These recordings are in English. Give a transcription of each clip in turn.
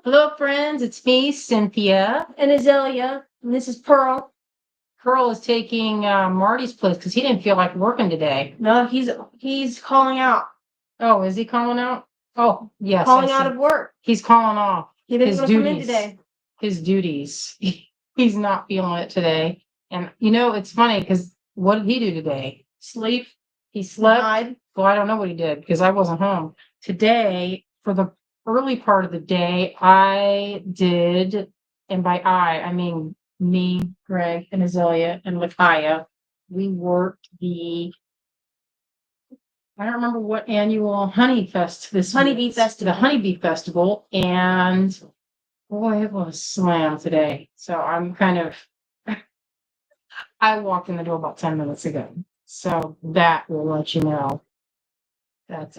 Hello, friends. It's me, Cynthia. And Azalea. And this is Pearl. Pearl is taking Marty's place because he didn't feel like working today. No, he's calling out. Oh, is he calling out? Oh, yes. Calling out of work. He's calling off He didn't his want to come in duties. today. His duties. He's not feeling it today. And it's funny because what did he do today? Sleep. He slept. Died. Well, I don't know what he did because I wasn't home. Today, for the early part of the day, I did, and by I mean me, Greg, and Azalea, and Lakaya. We worked I don't remember what annual honey fest this Honeybee was. Festival. The Honeybee Festival, and boy, it was slam today. So I'm kind of, I walked in the door about 10 minutes ago. So that will let you know that,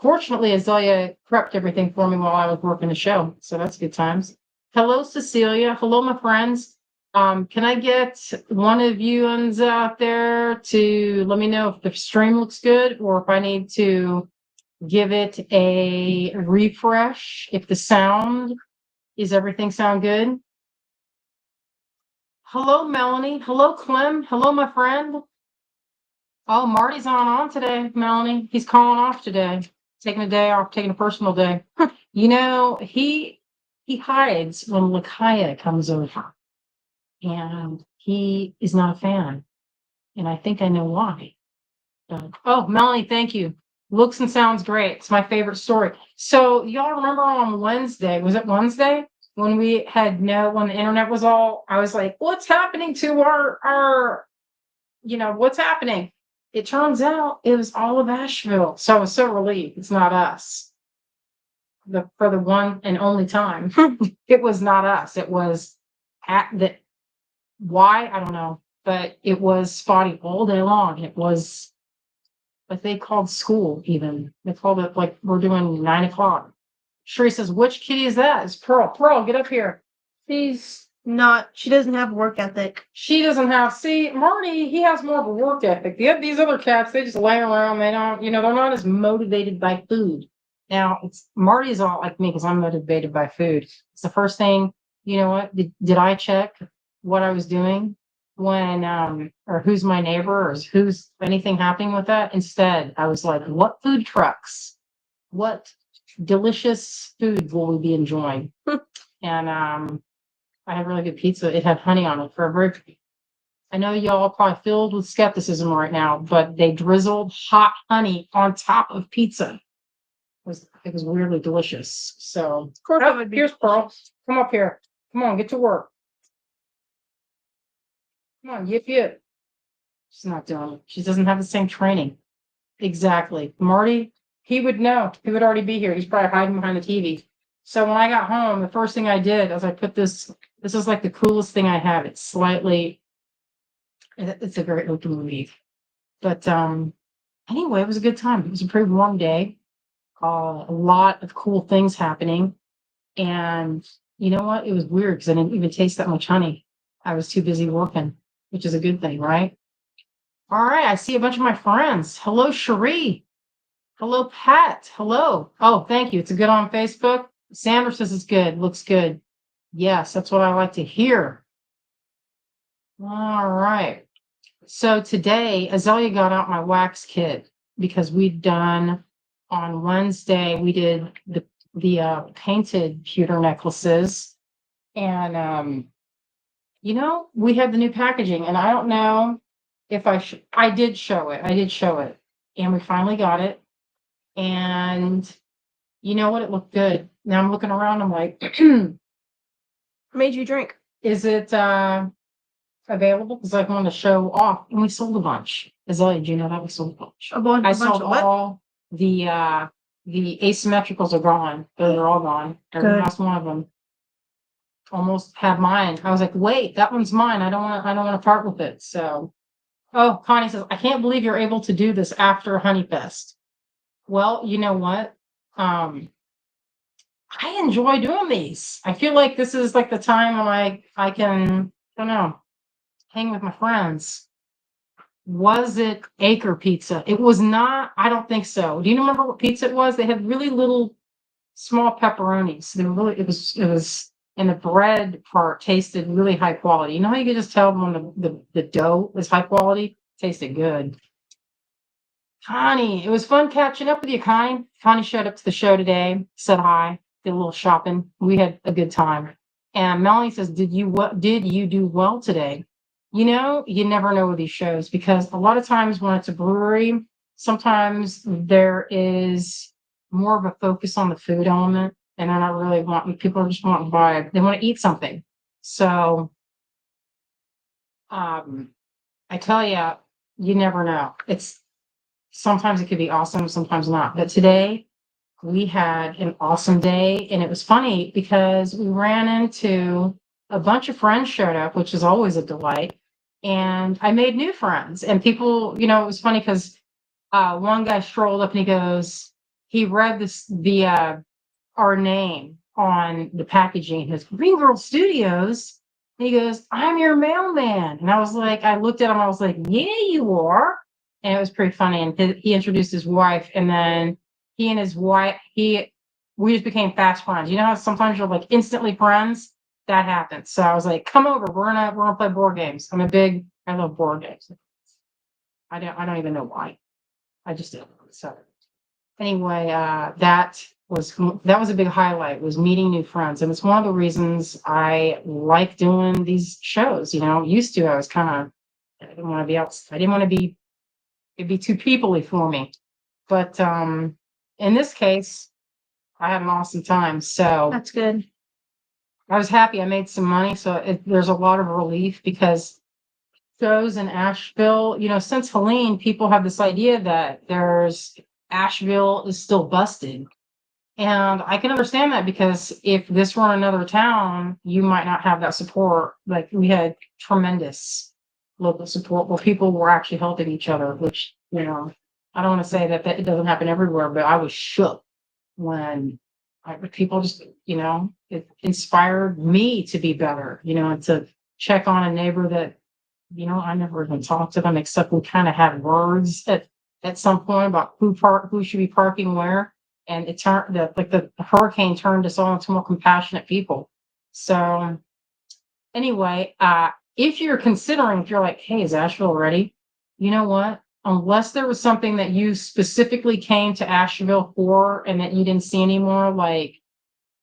fortunately, Azalea prepped everything for me while I was working the show. So that's good times. Hello, Cecilia. Hello, my friends. Can I get one of you out there to let me know if the stream looks good or if I need to give it a refresh? If the sound, is everything sound good? Hello, Melanie. Hello, Clem. Hello, my friend. Oh, Marty's on today, Melanie. He's calling off today. Taking a day off, taking a personal day. He hides when Lakaya comes over. And he is not a fan. And I think I know why. Melanie, thank you. Looks and sounds great. It's my favorite story. So y'all remember on Wednesday, was it Wednesday? When when the internet was all, I was like, what's happening to our what's happening? It turns out it was all of Asheville. So I was so relieved it's not us. For the one and only time. It was not us. It was at the why, I don't know, but it was spotty all day long. It was what they called school, even. They called it like we're doing 9 o'clock. Sheree says, which kitty is that? It's Pearl. Pearl, get up here. She doesn't have work ethic. She doesn't have, see, Marty, he has more of a work ethic. These other cats, they just lay around. They don't, they're not as motivated by food. Now, Marty's all like me because I'm motivated by food. It's the first thing, you know what? Did I check what I was doing when, or who's my neighbor or who's anything happening with that? Instead, I was like, what food trucks? What delicious food will we be enjoying? And, I had really good pizza. It had honey on it I know y'all are probably filled with skepticism right now, but they drizzled hot honey on top of pizza. It was weirdly delicious. So, Of course it would be. Here's Pearl. Come up here. Come on, get to work. Come on, yip. She's not doing it. She doesn't have the same training. Exactly. Marty, he would know. He would already be here. He's probably hiding behind the TV. So when I got home, the first thing I did was I put this is like the coolest thing I have. It's a great looking leaf. But anyway, it was a good time. It was a pretty warm day. A lot of cool things happening. And you know what? It was weird because I didn't even taste that much honey. I was too busy working, which is a good thing, right? All right, I see a bunch of my friends. Hello, Cherie. Hello, Pat. Hello. Oh, thank you. It's a good on Facebook. Sandra says it's good. Looks good. Yes, that's what I like to hear. All right. So today, Azalea got out my wax kit because we'd done on Wednesday, we did the painted pewter necklaces. And, we had the new packaging. And I don't know if I did show it. And we finally got it. And you know what? It looked good. Now I'm looking around. I'm like, Made you drink. is it available? Because I want to show off. And we sold a bunch. Azalea, do you know that we sold a bunch? I sold all the asymmetricals are gone. They're all gone. Every last one of them. Almost had mine. I was like, wait, that one's mine. I don't want to part with it. So, oh, Connie says, I can't believe you're able to do this after Honeyfest. Well, you know what? I enjoy doing these. I feel like this is like the time when I can, I don't know, hang with my friends. Was it Acre Pizza? It was not. I don't think so. Do you remember what pizza it was? They had really little small pepperonis. They were really, it was, and the bread part tasted really high quality. You know how you can just tell when the dough is high quality? Tasted good. Connie, it was fun catching up with you, Connie. Connie showed up to the show today, said hi, did a little shopping. We had a good time. And Melanie says, did you do well today? You know, you never know with these shows because a lot of times when it's a brewery, sometimes there is more of a focus on the food element, and they're not really wanting, people just want to buy, they want to eat something. So I tell you, you never know. It's sometimes it could be awesome, sometimes not. But today we had an awesome day, and it was funny because we ran into a bunch of friends showed up, which is always a delight. And I made new friends, and people, it was funny because one guy strolled up and he read our name on the packaging. His Green Girl Studios. And he goes, I'm your mailman. And I was like, I looked at him, I was like, yeah, you are. And it was pretty funny. And he introduced his wife, and then he and his wife, we just became fast friends. You know how sometimes you're like instantly friends? That happened. So I was like, come over, we're gonna play board games. I love board games. I don't even know why. I just do. So anyway, that was a big highlight, was meeting new friends. And it's one of the reasons I like doing these shows. Used to, I was kind of, I didn't want to be outside. I didn't want to be, it'd be too peoply for me. But in this case, I had an awesome time. So That's good. I was happy I made some money. So there's a lot of relief because shows in Asheville, since Helene, people have this idea that Asheville is still busted. And I can understand that because if this were in another town, you might not have that support. Like we had tremendous local support where people were actually helping each other, which, I don't want to say that it doesn't happen everywhere, but I was shook when people just, it inspired me to be better, and to check on a neighbor that, I never even talked to them except we kind of had words at some point about who should be parking where. And it turned the hurricane turned us all into more compassionate people. So anyway, if you're like, hey, is Asheville ready? You know what? Unless there was something that you specifically came to Asheville for and that you didn't see anymore, like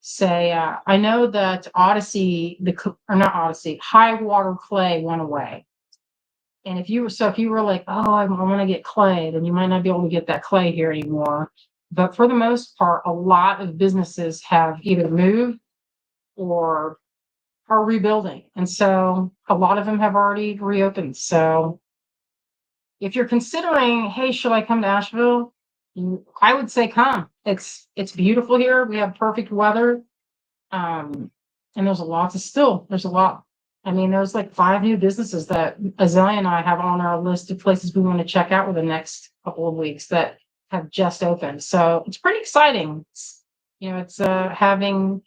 say, I know that not Odyssey, High Water Clay went away. And if you were like, oh, I want to get clay, then you might not be able to get that clay here anymore. But for the most part, a lot of businesses have either moved or are rebuilding. And so a lot of them have already reopened. So if you're considering, hey, should I come to Asheville? I would say come. It's beautiful here. We have perfect weather. And there's a lot. I mean, there's like 5 new businesses that Azalea and I have on our list of places we want to check out with the next couple of weeks that have just opened. So it's pretty exciting. It's having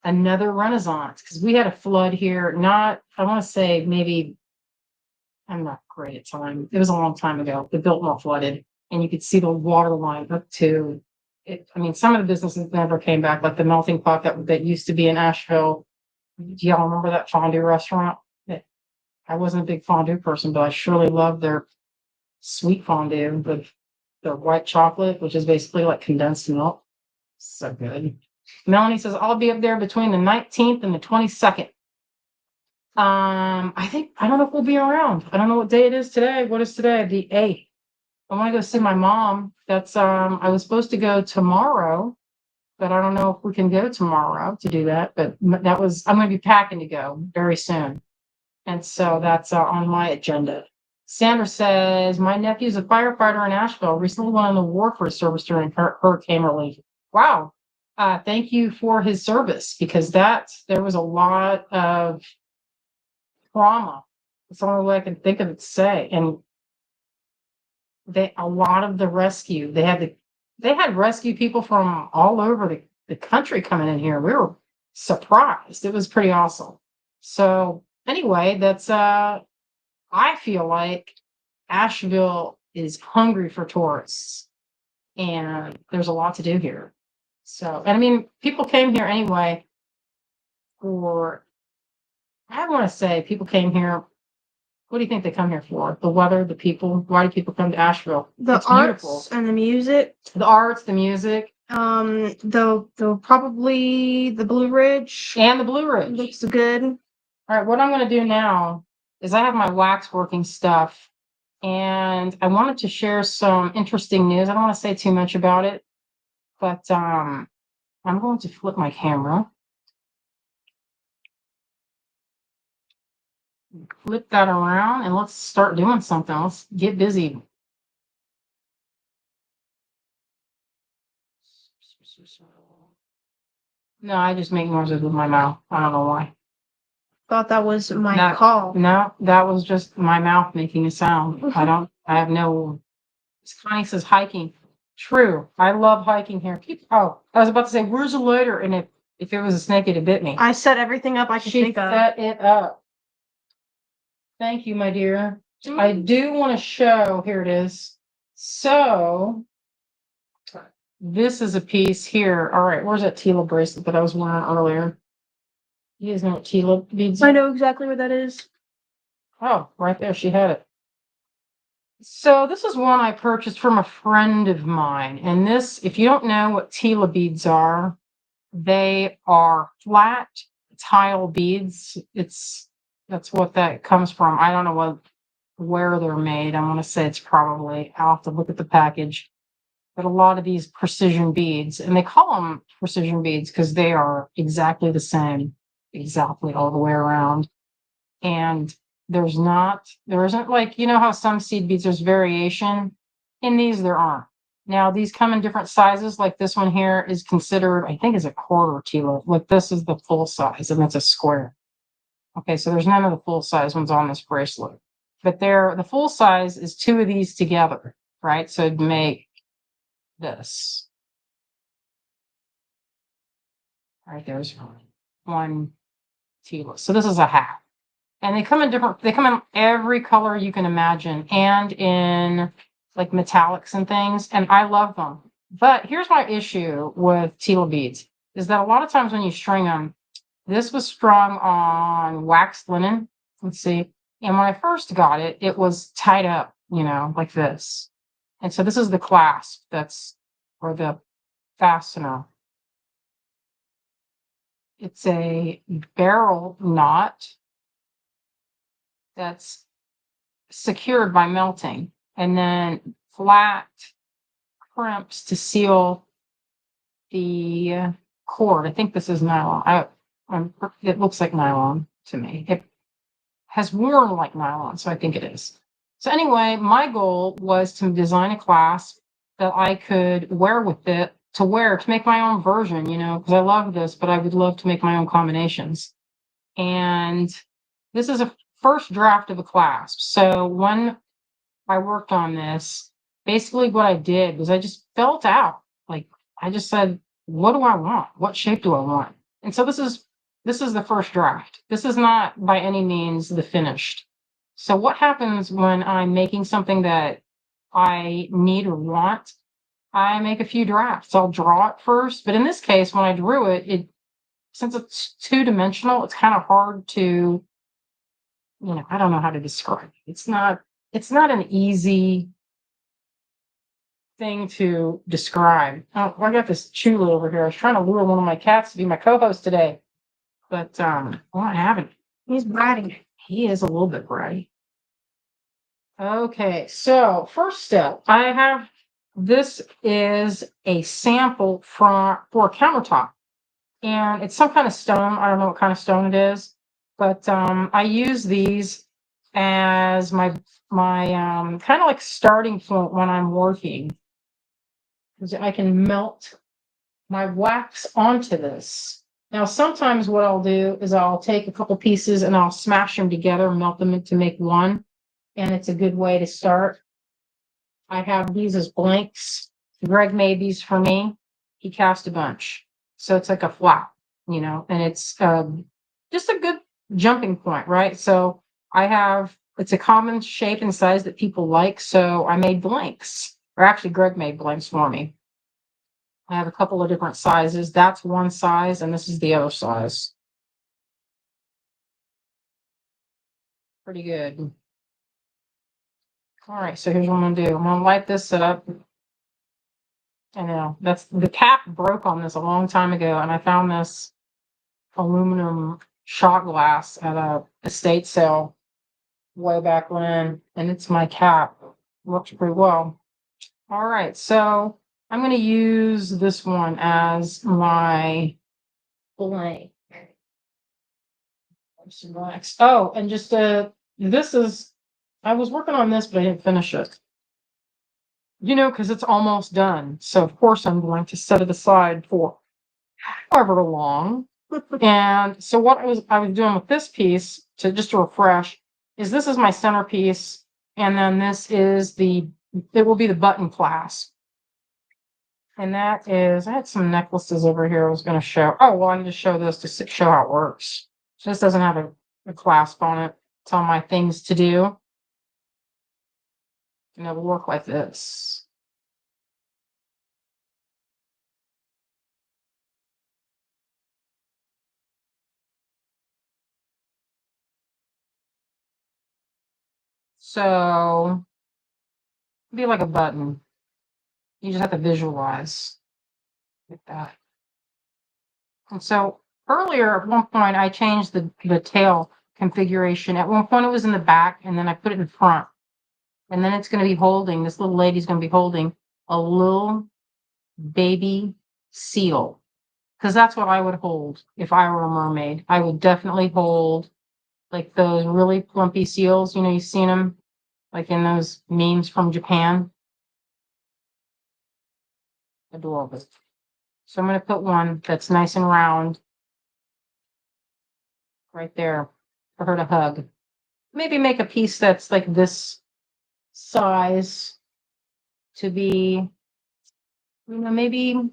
another renaissance because we had a flood here. I want to say maybe, I'm not great at time. It was a long time ago. The Biltmore flooded, and you could see the water line up to it. I mean, some of the businesses never came back, like the Melting Pot that used to be in Asheville. Do y'all remember that fondue restaurant? I wasn't a big fondue person, but I surely loved their sweet fondue with their white chocolate, which is basically like condensed milk. So good. Melanie says, I'll be up there between the 19th and the 22nd. I don't know if we'll be around. I don't know what day it is today. What is today? The 8th. I want to go see my mom. I was supposed to go tomorrow, but I don't know if we can go tomorrow to do that. But I'm going to be packing to go very soon. And so that's on my agenda. Sandra says, my nephew's a firefighter in Asheville, recently went on the war for his service during hurricane relief. Wow. Thank you for his service, because there was a lot of trauma. It's the only way I can think of it to say. And a lot of the rescue, they had rescue people from all over the country coming in here. We were surprised. It was pretty awesome. So anyway, I feel like Asheville is hungry for tourists, and there's a lot to do here. So, and I mean, people came here anyway for, I want to say people came here. What do you think they come here for? The weather, the people. Why do people come to Asheville? The It's arts beautiful. and the music. The arts, the music, The probably the Blue Ridge and the Blue Ridge. looks good. All right, what I'm going to do now is I have my wax working stuff, and I wanted to share some interesting news. I don't want to say too much about it, but I'm going to flip my camera. Flip that around and let's start doing something. Let's get busy. No, I just make noises with my mouth. I don't know why. Thought that was my call. No, that was just my mouth making a sound. I have no. Connie says hiking. True. I love hiking here. Oh, I was about to say, where's the lighter? And if it was a snake, it'd bit me. I set everything up I could think of. She set it up. Thank you, my dear. I do want to show, here it is. So this is a piece here. All right, where's that Tila bracelet that I was wearing earlier? You guys know what Tila beads are? I know exactly what that is. Oh, right there, she had it. So this is one I purchased from a friend of mine. And this, if you don't know what Tila beads are, they are flat tile beads. That's what that comes from. I don't know where they're made. I want to say it's probably, I'll have to look at the package. But a lot of these precision beads, and they call them precision beads because they are exactly the same, exactly all the way around. And there isn't, like, you know how some seed beads, there's variation. In these, there aren't. Now, these come in different sizes. Like this one here is considered, I think, is a quarter Tila. Like this is the full size, and it's a square. Okay, so there's none of the full size ones on this bracelet. But the full size is two of these together, right? So it'd make this. All right, there's one Tila. So this is a half. And they come in every color you can imagine, and in like metallics and things, and I love them. But here's my issue with Tila beads, is that a lot of times when you string them, this was strung on waxed linen. Let's see. And when I first got it, it was tied up, like this. And so this is the clasp or the fastener. It's a barrel knot that's secured by melting, and then flat crimps to seal the cord. I think this is nylon. It looks like nylon to me. It has worn like nylon, so I think it is. So anyway, my goal was to design a clasp that I could wear with it, to make my own version, because I love this, but I would love to make my own combinations. And this is a first draft of a clasp. So when I worked on this, basically what I did was I just felt out. Like, I just said, what do I want? What shape do I want? And so this is the first draft. This is not by any means the finished. So what happens when I'm making something that I need or want? I make a few drafts. I'll draw it first, but in this case, when I drew it, since it's two-dimensional, it's kind of hard to, I don't know how to describe it. It's not an easy thing to describe. Oh, I got this Chula over here. I was trying to lure one of my cats to be my co-host today, but I haven't. He's bratty. He is a little bit bratty. Okay, so first step, this is a sample for a countertop, and it's some kind of stone. I don't know what kind of stone it is, but I use these as my kind of like starting point when I'm working, because I can melt my wax onto this. Now, sometimes what I'll do is I'll take a couple pieces and I'll smash them together, melt them to make one, and it's a good way to start. I have these as blanks. Greg made these for me. He cast a bunch, so it's like a flat, and it's just a good jumping point, right? So it's a common shape and size that people like, so I made blanks, or actually Greg made blanks for me. I have a couple of different sizes. That's one size, and this is the other size. Pretty good. All right, so here's what I'm gonna do. I'm gonna light this up. I know that's the cap broke on this a long time ago, and I found this aluminum shot glass at a estate sale way back when, and it's my cap. Works pretty well. All right, so I'm going to use this one as my blank. Oh, and just this is, I was working on this, but I didn't finish it. Because it's almost done. So of course I'm going to set it aside for however long. And so what I was doing with this piece to just to refresh is this is my centerpiece, and then this is it will be the button clasp. And that is, I had some necklaces over here I was going to show. Oh, well, I can just show this to show how it works. So this doesn't have a clasp on it. It's on my things to do. And it will work like this. So it'd be like a button. You just have to visualize like that. And so earlier at one point I changed the tail configuration. At one point it was in the back, and then I put it in front. And then it's going to be holding, this little lady's going to be holding a little baby seal. Because that's what I would hold if I were a mermaid. I would definitely hold like those really plumpy seals. You've seen them like in those memes from Japan. Adorable. So I'm going to put one that's nice and round right there for her to hug. Maybe make a piece that's like this size to be, maybe,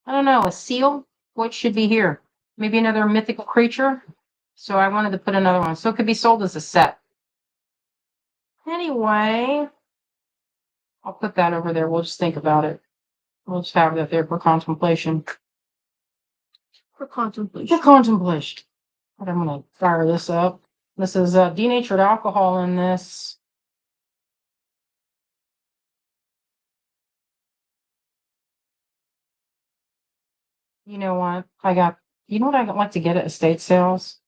I don't know, a seal. What should be here? Maybe another mythical creature. So I wanted to put another one. So it could be sold as a set. Anyway, I'll put that over there. We'll just think about it. We'll just have that there for contemplation. For contemplation. For contemplation. But I'm going to fire this up. This is denatured alcohol in this. You know what? You know what I like to get at estate sales?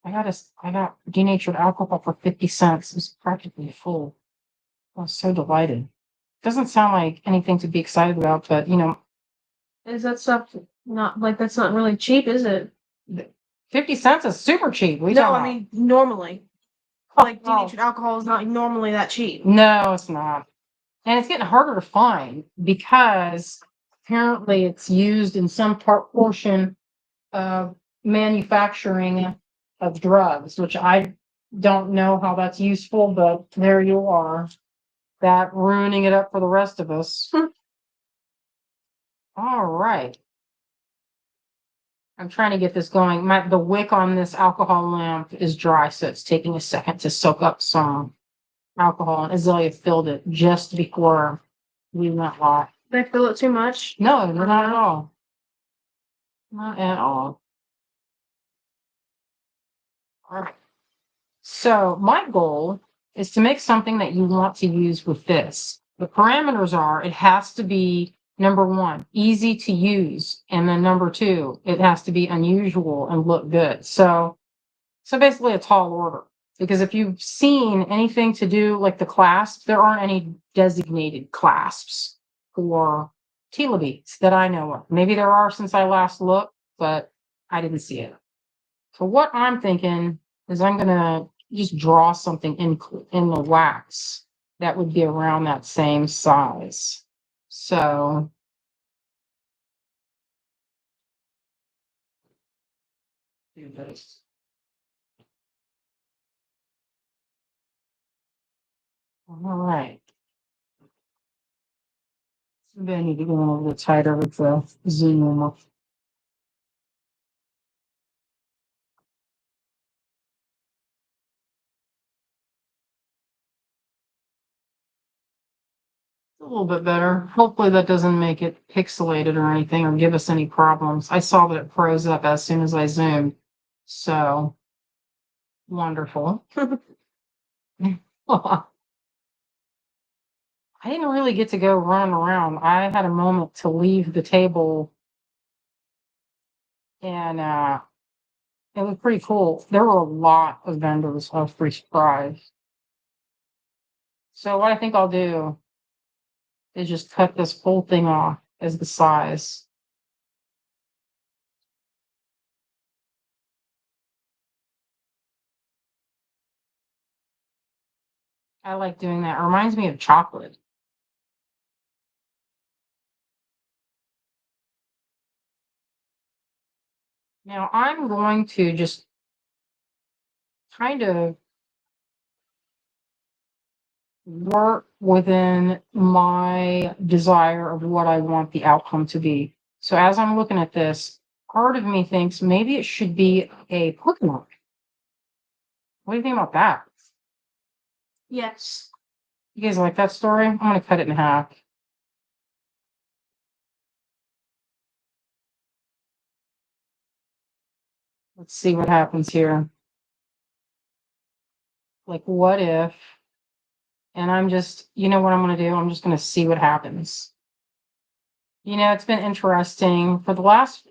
I got denatured alcohol for 50 cents. It's practically full. I was so delighted. Doesn't sound like anything to be excited about, but Is that stuff not like that's not really cheap, is it? 50 cents is super cheap. What are you No, talking I about? mean normally. Oh, Like denatured alcohol is not normally that cheap. no, it's not. And it's getting harder to find because apparently it's used in some portion of manufacturing of drugs, which I don't know how that's useful, but there you are. That ruining it up for the rest of us. All right. I'm trying to get this going. The wick on this alcohol lamp is dry, so it's taking a second to soak up some alcohol. And Azalea filled it just before we went live. Did I fill it too much? No, not at all. Not at all. All right. So my goal is to make something that you want to use with this. The parameters are it has to be number one, easy to use. And then number two, it has to be unusual and look good. So basically a tall order. Because if you've seen anything to do like the clasps, there aren't any designated clasps for tila beads that I know of. Maybe there are since I last looked, but I didn't see it. So what I'm thinking is I'm gonna just draw something in the wax that would be around that same size. So do this. All right. Maybe I need to go in a little tighter with the zoom. A little bit better. Hopefully that doesn't make it pixelated or anything or give us any problems. I saw that it froze up as soon as I zoomed. So wonderful. I didn't really get to go run around. I had a moment to leave the table and it was pretty cool. There were a lot of vendors. I was pretty surprised. So what I think I'll do is just cut this whole thing off as the size. I like doing that. It reminds me of chocolate. Now I'm going to just kind of work within my desire of what I want the outcome to be. So as I'm looking at this, part of me thinks maybe it should be a Pokemon. What do you think about that? Yes. You guys like that story? I'm going to cut it in half. Let's see what happens here. Like, what if, and I'm just, you know what I'm going to do? I'm just going to see what happens. You know, it's been interesting. For the last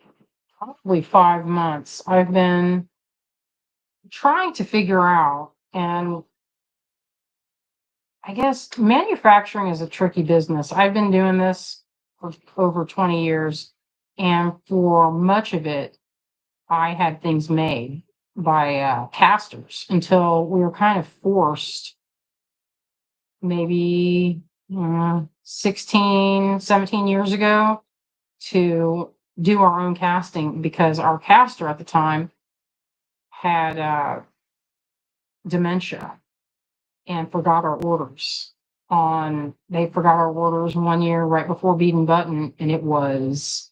probably 5 months, I've been trying to figure out, and I guess manufacturing is a tricky business. I've been doing this for over 20 years, and for much of it, I had things made by casters until we were kind of forced maybe 16, 17 years ago to do our own casting because our caster at the time had dementia and forgot our orders. They forgot our orders one year right before Bead and Button, and it was,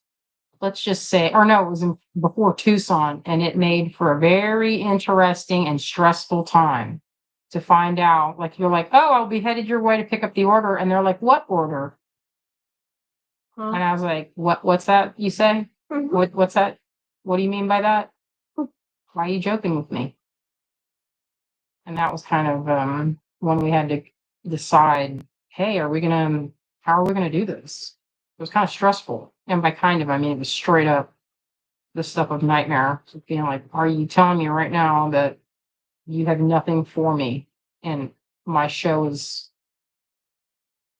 let's just say, or no, it was before Tucson, and it made for a very interesting and stressful time to find out. Like, you're like, oh, I'll be headed your way to pick up the order, and they're like, what order? Huh? And I was like, what's that you say? What's that? What do you mean by that? Why are you joking with me? And that was kind of when we had to decide, hey, how are we gonna do this? It was kind of stressful. And by kind of, I mean, it was straight up the stuff of nightmare. So feeling like, are you telling me right now that you have nothing for me and my show is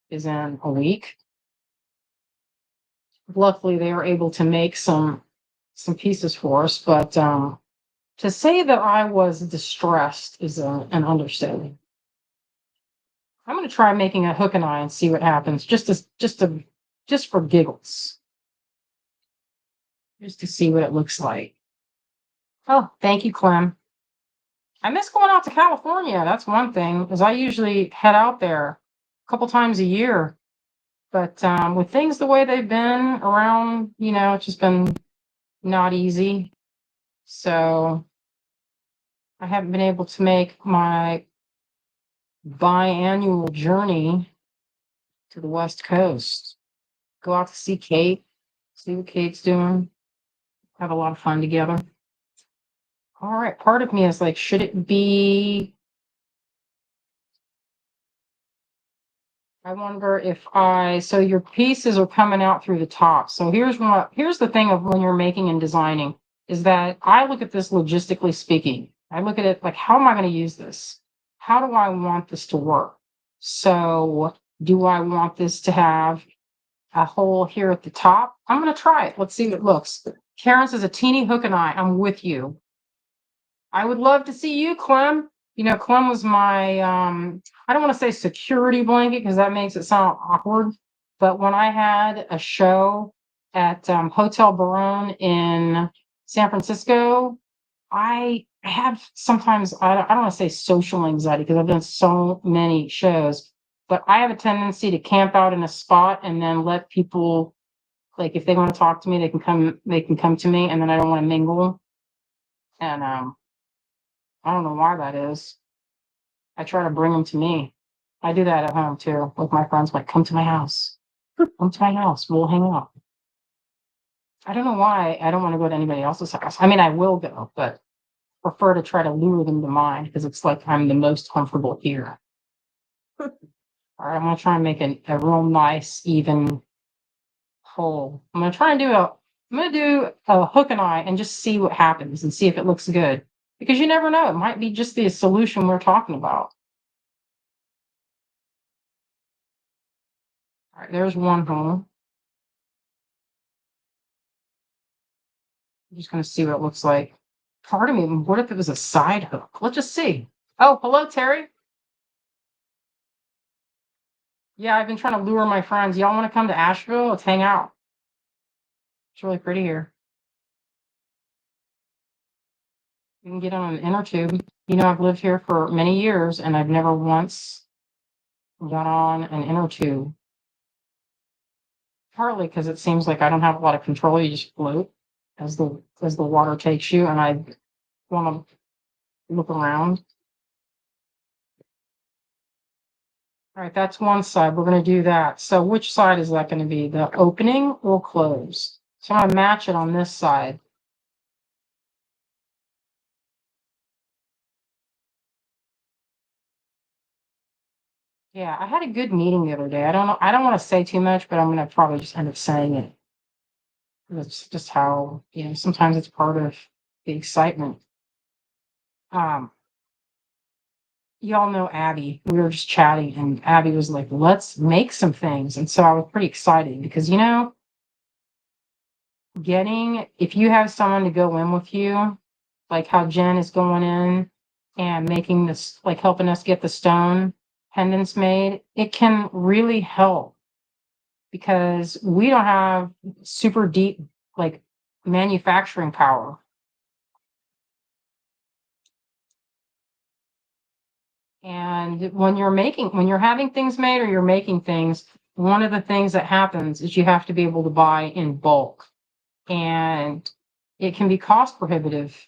in a week? Luckily they were able to make some pieces for us, but to say that I was distressed is an understatement. I'm going to try making a hook and eye and see what happens, just for giggles, just to see what it looks like. Oh, thank you, Clem. I miss going out to California. That's one thing, because I usually head out there a couple times a year. But with things the way they've been around, it's just been not easy. So I haven't been able to make my biannual journey to the West Coast. Go out to see Kate, see what Kate's doing, have a lot of fun together. All right, part of me is like, should it be? I wonder if so your pieces are coming out through the top. So here's the thing of when you're making and designing is that I look at this logistically speaking. I look at it like, how am I going to use this? How do I want this to work? So do I want this to have a hole here at the top? I'm going to try it. Let's see what it looks. Karen says a teeny hook and eye. I'm with you. I would love to see you, Clem. Clem was my, I don't want to say security blanket because that makes it sound awkward. But when I had a show at Hotel Barone in San Francisco, I have sometimes, I don't want to say social anxiety because I've done so many shows, but I have a tendency to camp out in a spot and then let people, like, if they want to talk to me, they can come to me, and then I don't want to mingle. And I don't know why that is. I try to bring them to me. I do that at home too with my friends. Like, come to my house. Come to my house. We'll hang out. I don't know why I don't want to go to anybody else's house. I mean, I will go, but prefer to try to lure them to mine because it's like I'm the most comfortable here. All right, I'm gonna try and make a real nice, even hole. I'm gonna do a hook and eye and just see what happens and see if it looks good. Because you never know, it might be just the solution we're talking about. All right, there's one hole. I'm just gonna see what it looks like. Part of me, what if it was a side hook? Let's just see. Oh, hello, Terry. Yeah, I've been trying to lure my friends. Y'all want to come to Asheville? Let's hang out. It's really pretty here. You can get on an inner tube. You know, I've lived here for many years and I've never once got on an inner tube. Partly because it seems like I don't have a lot of control. You just float as the water takes you, and I want to look around. All right, that's one side. We're going to do that. So which side is that going to be? The opening or close? So I'm going to match it on this side. Yeah, I had a good meeting the other day. I don't know. I don't want to say too much, but I'm going to probably just end up saying it. That's just how, sometimes it's part of the excitement. Um, y'all know Abby. We were just chatting, and Abby was like, let's make some things. And so I was pretty excited because, if you have someone to go in with you, like how Jen is going in and making this, like helping us get the stone pendants made, it can really help because we don't have super deep, like manufacturing power. And when you're having things made or you're making things, one of the things that happens is you have to be able to buy in bulk. And it can be cost prohibitive.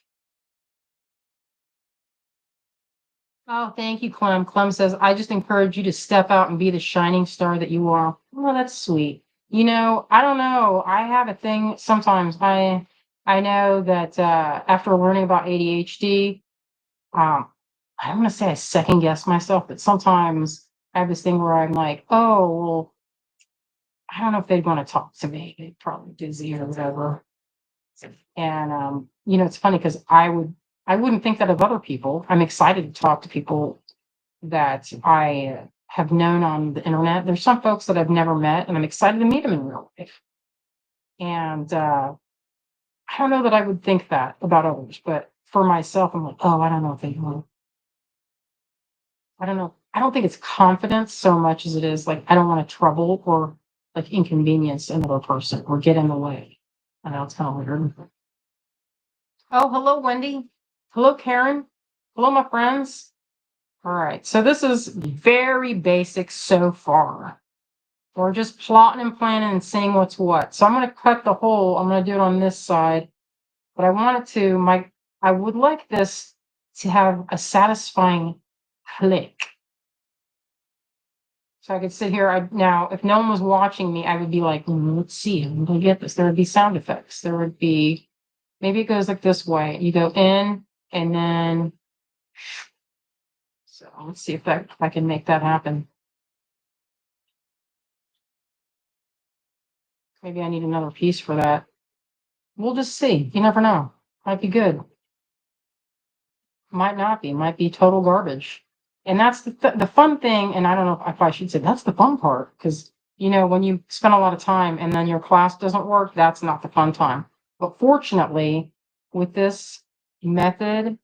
Oh, thank you, Clem. Clem says, I just encourage you to step out and be the shining star that you are. Well, that's sweet. I don't know. I have a thing sometimes. I know that after learning about ADHD, um, I don't want to say I second guess myself, but sometimes I have this thing where I'm like, oh, well, I don't know if they'd want to talk to me. They'd probably dizzy or whatever. And it's funny because I wouldn't think that of other people. I'm excited to talk to people that I have known on the internet. There's some folks that I've never met, and I'm excited to meet them in real life. And I don't know that I would think that about others, but for myself, I'm like, oh, I don't know if they will. I don't know. I don't think it's confidence so much as it is like I don't want to trouble or like inconvenience another person or get in the way. I know it's kind of weird. Oh, hello, Wendy. Hello, Karen. Hello, my friends. All right. So this is very basic so far. We're just plotting and planning and seeing what's what. So I'm going to cut the hole. I'm going to do it on this side, but I would like this to have a satisfying click. So I could sit here. Now, if no one was watching me, I would be like, let's see, I'm going to get this. There would be sound effects. There would be, maybe it goes like this way. You go in and then, so let's see if I can make that happen. Maybe I need another piece for that. We'll just see. You never know. Might be good. Might not be. Might be total garbage. And that's the fun thing. And I don't know if I should say that's the fun part because when you spend a lot of time and then your class doesn't work, that's not the fun time. But fortunately, with this method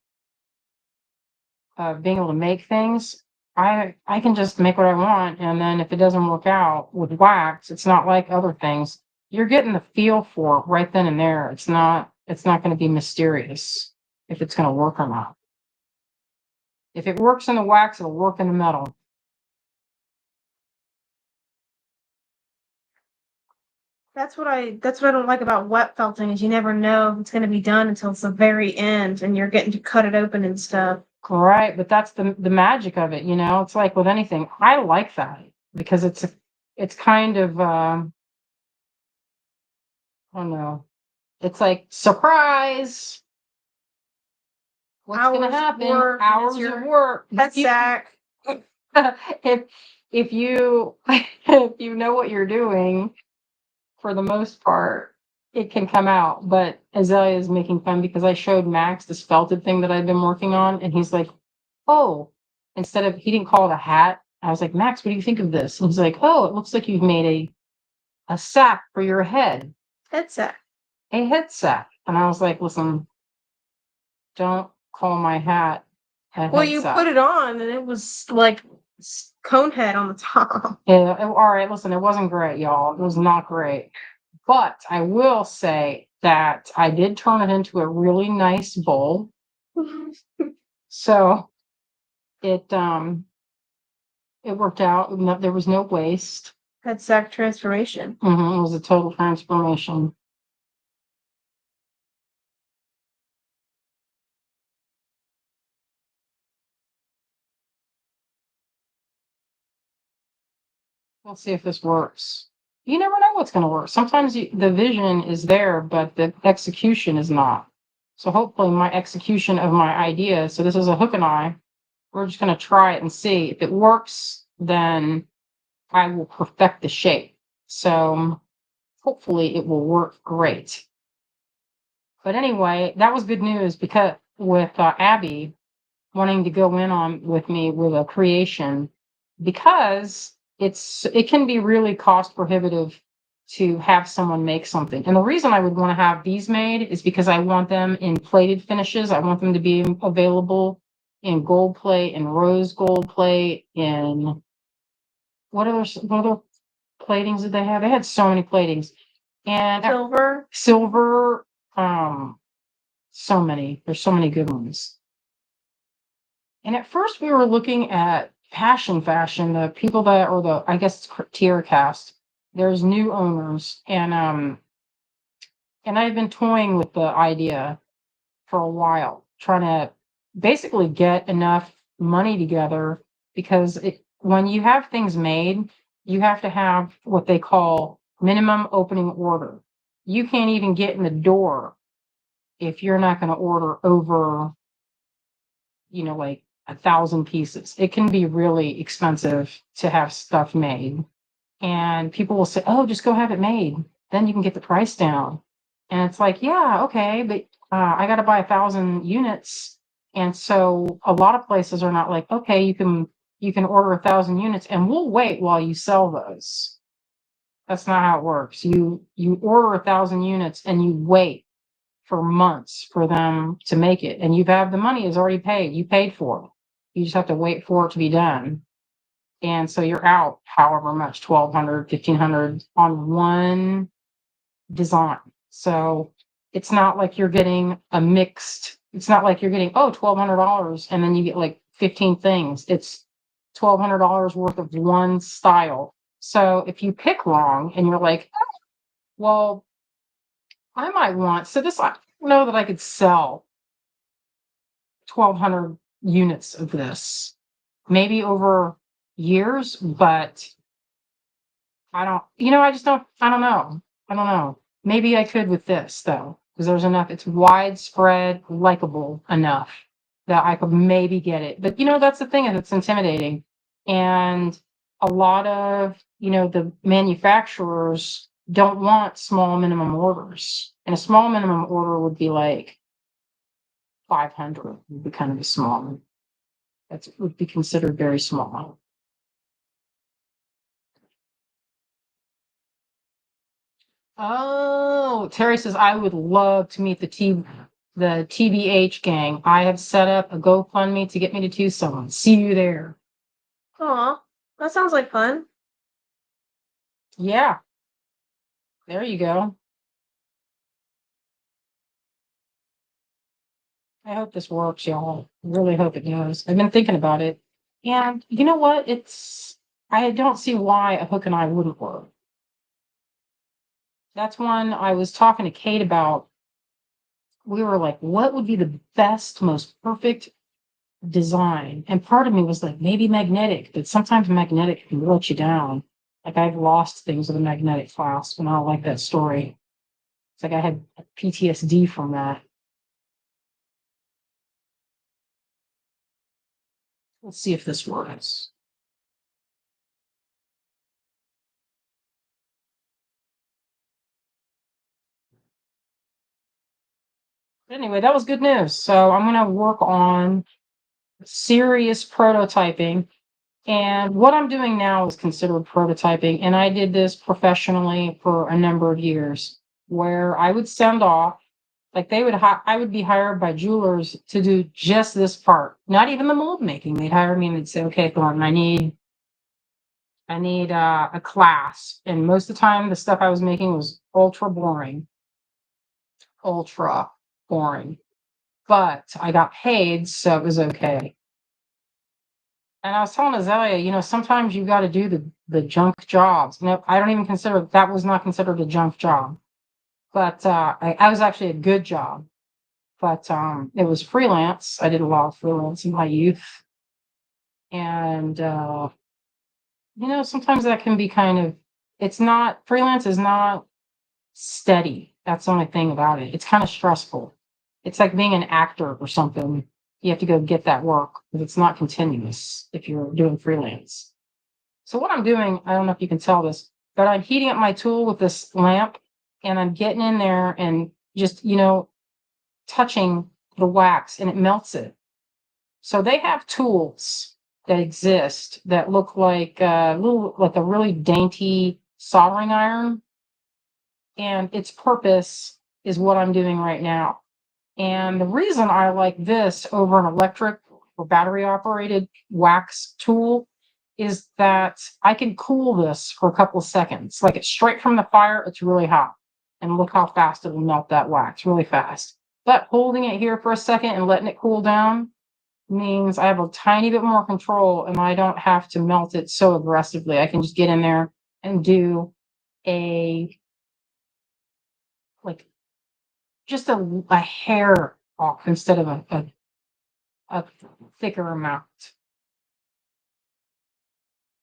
of being able to make things, I can just make what I want. And then if it doesn't work out with wax, it's not like other things. You're getting the feel for it right then and there. It's not going to be mysterious if it's going to work or not. If it works in the wax, it'll work in the metal. That's what I don't like about wet felting is you never know if it's going to be done until it's the very end and you're getting to cut it open and stuff. Right, but that's the magic of it, you know? It's like with anything. I like that because it's kind of I don't know. It's like surprise. What's gonna Hours of happen? work, and it's Hours of your work. head sack. if if you if you know what you're doing, for the most part, it can come out. But Azalea is making fun because I showed Max this felted thing that I've been working on, and he's like, "Oh," instead of he didn't call it a hat. I was like, "Max, what do you think of this?" And he's like, "Oh, it looks like you've made a sack for your head, Head sack. a head sack." And I was like, "Listen, don't call my hat a Well, head you sack." put it on, and it was like cone head on the top. Yeah, all right, listen, it wasn't great, y'all. It was not great. But I will say that I did turn it into a really nice bowl. So it worked out. There was no waste. Head sack transformation. It was a total transformation. Let's see if this works. You never know what's going to work. Sometimes the vision is there, but the execution is not. So hopefully my execution of my idea, so this is a hook and eye. We're just going to try it and see. If it works, then I will perfect the shape. So hopefully it will work great. But anyway, that was good news because with Abby wanting to go in on with me with a creation, because it can be really cost prohibitive to have someone make something. And the reason I would want to have these made is because I want them in plated finishes. I want them to be available in gold plate and rose gold plate in what other platings did they have? They had so many platings. And silver, so many. There's so many good ones. And at first we were looking at fashion, the people that or the I guess it's Tierra Cast. There's new owners, and I've been toying with the idea for a while, trying to basically get enough money together because when you have things made, you have to have what they call minimum opening order. You can't even get in the door if you're not going to order over, like 1,000 pieces. It can be really expensive to have stuff made. And people will say, oh, just go have it made. Then you can get the price down. And it's like, yeah, okay, but I got to buy 1,000 units. And so a lot of places are not like, okay, you can order 1,000 units and we'll wait while you sell those. That's not how it works. You order 1,000 units and you wait for months for them to make it. And you have the money is already paid. You paid for it. You just have to wait for it to be done. And so you're out however much, 1,200, 1,500 on one design. So it's not like you're getting it's not like you're getting, $1,200 and then you get like 15 things. It's $1,200 worth of one style. So if you pick wrong and you're like, well, I might want, so this, I don't know that I could sell 1,200 units of this, maybe over years, but I just don't, I don't know. I don't know. Maybe I could with this though, because there's enough, it's widespread, likable enough that I could maybe get it. But that's the thing, is it's intimidating. And a lot of, the manufacturers don't want small minimum orders. And a small minimum order would be like 500 would be kind of a small. That would be considered very small. Oh, Terry says I would love to meet the TBH gang. I have set up a GoFundMe to get me to Tucson. See you there. Aw, that sounds like fun. Yeah, there you go. I hope this works, y'all. I really hope it does. I've been thinking about it. And you know what? I don't see why a hook and eye wouldn't work. That's one I was talking to Kate about. We were like, what would be the best, most perfect design. And part of me was like, maybe magnetic, but sometimes magnetic can let you down. Like I've lost things with a magnetic clasp, and I don't like that story. It's like I had PTSD from that. Let's see if this works. Anyway, that was good news. So I'm going to work on serious prototyping. And what I'm doing now is considered prototyping. And I did this professionally for a number of years where I would send off, like I would be hired by jewelers to do just this part, not even the mold making. They'd hire me and they'd say, okay, Thornton, I need a class. And most of the time, the stuff I was making was ultra boring. But I got paid, so it was okay. And I was telling Azalea, sometimes you got to do the junk jobs. I don't even consider that was not considered a junk job, but I was actually a good job. But it was freelance. I did a lot of freelance in my youth, and sometimes that can be kind of. It's not freelance is not steady. That's the only thing about it. It's kind of stressful. It's like being an actor or something. You have to go get that work, but it's not continuous if you're doing freelance. So what I'm doing, I don't know if you can tell this, but I'm heating up my tool with this lamp, and I'm getting in there and just, touching the wax, and it melts it. So they have tools that exist that look like like a really dainty soldering iron, and its purpose is what I'm doing right now. And the reason I like this over an electric or battery operated wax tool is that I can cool this for a couple of seconds. Like it's straight from the fire, it's really hot. And look how fast it will melt that wax, really fast. But holding it here for a second and letting it cool down means I have a tiny bit more control, and I don't have to melt it so aggressively. I can just get in there and do a like just a hair off instead of a thicker amount.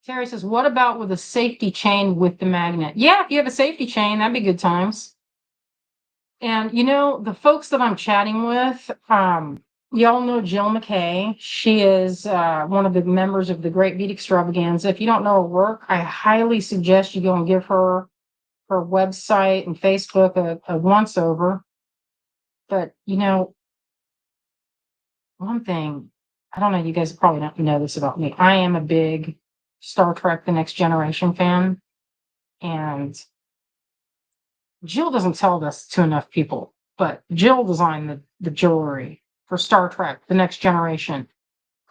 Terry says, what about with a safety chain with the magnet? Yeah, if you have a safety chain, that'd be good times. And the folks that I'm chatting with, y'all know Jill McKay. She is one of the members of the Great Beat Extravaganza. If you don't know her work, I highly suggest you go and give her website and Facebook a once over. But one thing, I don't know, you guys probably don't know this about me. I am a big Star Trek The Next Generation fan. And Jill doesn't tell this to enough people, but Jill designed the jewelry for Star Trek The Next Generation.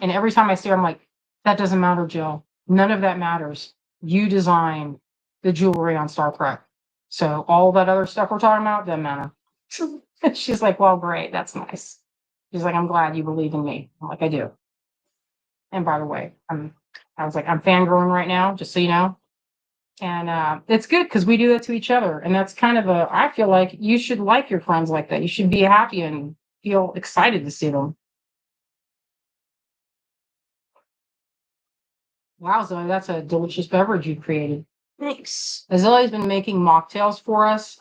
And every time I see her, I'm like, that doesn't matter, Jill. None of that matters. You designed the jewelry on Star Trek. So all that other stuff we're talking about doesn't matter. She's like, well, great. That's nice. She's like, I'm glad you believe in me. I'm like, I do. And by the way, I'm fangirling right now, just so you know. And it's good because we do that to each other. And that's kind of I feel like you should like your friends like that. You should be happy and feel excited to see them. Wow, Zoe, that's a delicious beverage you created. Thanks. Azalea's been making mocktails for us.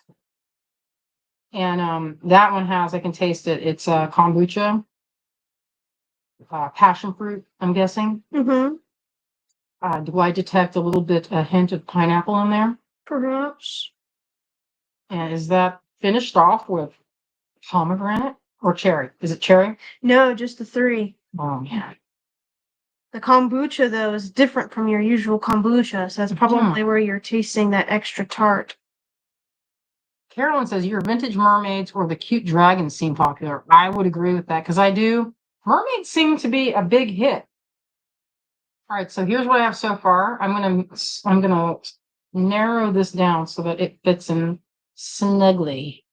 And that one I can taste it. It's kombucha, passion fruit, I'm guessing. Mm-hmm. Do I detect a hint of pineapple in there? Perhaps. And is that finished off with pomegranate or cherry? Is it cherry? No, just the 3. Oh, man. The kombucha, though, is different from your usual kombucha, so that's probably where you're tasting that extra tart. Carolyn says, your vintage mermaids or the cute dragons seem popular. I would agree with that because I do. Mermaids seem to be a big hit. All right, so here's what I have so far. I'm gonna narrow this down so that it fits in snugly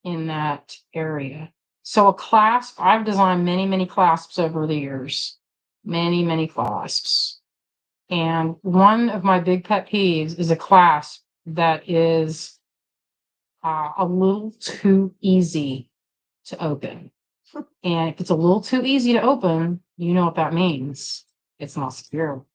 in that area. So a clasp, I've designed many, many clasps over the years. Many, many clasps. And one of my big pet peeves is a clasp that is a little too easy to open. And if it's a little too easy to open, you know what that means. It's not secure.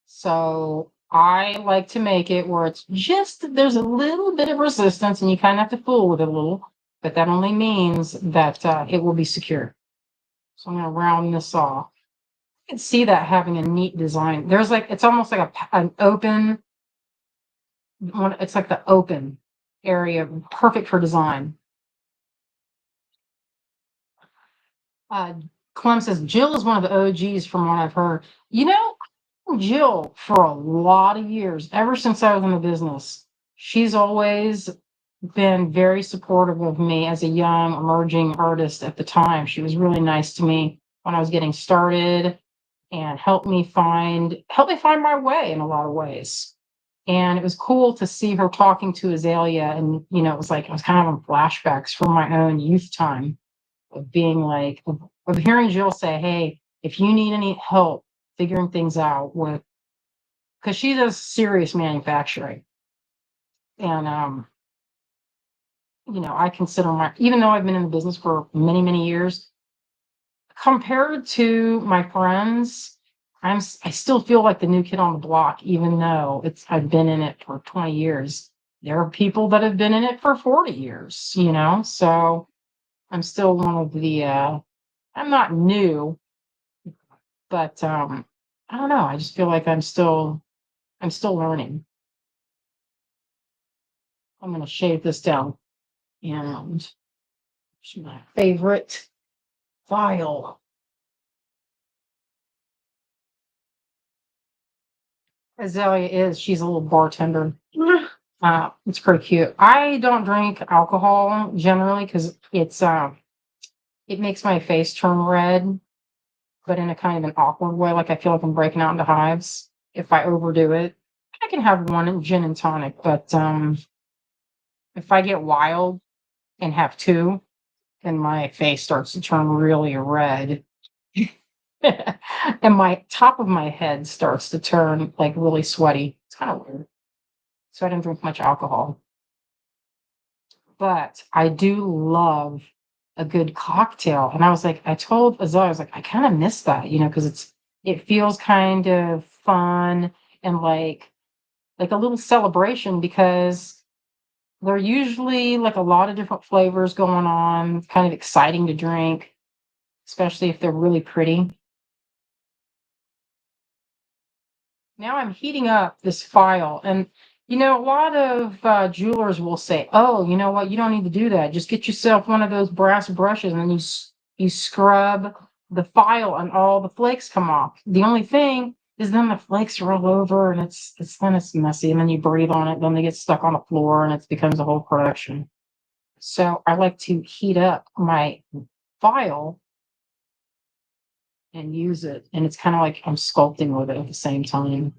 So I like to make it where it's just there's a little bit of resistance and you kind of have to fool with it a little, but that only means that it will be secure. So I'm going to round this off. You can see that having a neat design. There's like, it's almost like an open one. It's like the open area, perfect for design. Clem says Jill is one of the OGs from what I've heard. You know, Jill for a lot of years, ever since I was in the business. She's always been very supportive of me as a young emerging artist at the time. She was really nice to me when I was getting started and helped me find my way in a lot of ways. And it was cool to see her talking to Azalea, and it was like I was kind of on flashbacks from my own youth time of being like of hearing Jill say, "Hey, if you need any help figuring things out with," because she does serious manufacturing, and I consider even though I've been in the business for many, many years, compared to my friends, I still feel like the new kid on the block, even though I've been in it for 20 years. There are people that have been in it for 40 years, so I'm still one of the I'm not new, but I don't know. I just feel like I'm still learning. I'm gonna shave this down and my favorite file. Azalea she's a little bartender. It's pretty cute. I don't drink alcohol generally because it makes my face turn red, but in a kind of an awkward way. Like I feel like I'm breaking out into hives if I overdo it. I can have one gin and tonic, but if I get wild and have two, then my face starts to turn really red. And my top of my head starts to turn like really sweaty. It's kind of weird. So I don't drink much alcohol. But I do love a good cocktail. And I told Azalea, I was like, I kind of miss that, because it feels kind of fun and like a little celebration because they're usually like a lot of different flavors going on, kind of exciting to drink, especially if they're really pretty. Now I'm heating up this file, and a lot of jewelers will say, "Oh, you know what? You don't need to do that. Just get yourself one of those brass brushes, and then you scrub the file, and all the flakes come off." The only thing is, then the flakes roll over, and it's messy, and then you breathe on it, then they get stuck on the floor, and it becomes a whole production. So I like to heat up my file and use it, and it's kind of like I'm sculpting with it at the same time.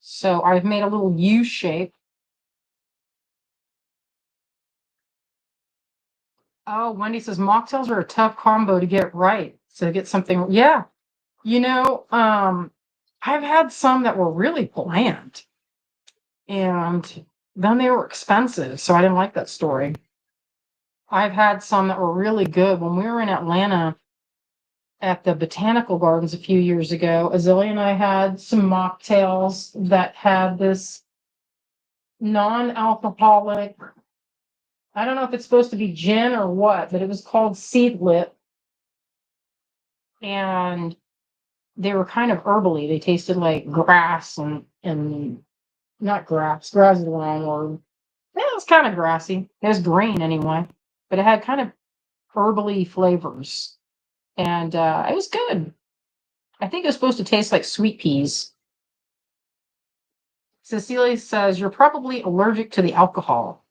So I've made a little U shape. Oh, Wendy says mocktails are a tough combo to get right. So get something, yeah. I've had some that were really bland, and then they were expensive, so I didn't like that story. I've had some that were really good. When we were in Atlanta at the Botanical Gardens a few years ago, Azalea and I had some mocktails that had this non-alcoholic, I don't know if it's supposed to be gin or what, but it was called Seedlit. And they were kind of herbally. They tasted like grass and not grass. Grass is the wrong word. Yeah, it was kind of grassy. It was green anyway, but it had kind of herbally flavors. And it was good. I think it was supposed to taste like sweet peas. Cecilia says, you're probably allergic to the alcohol.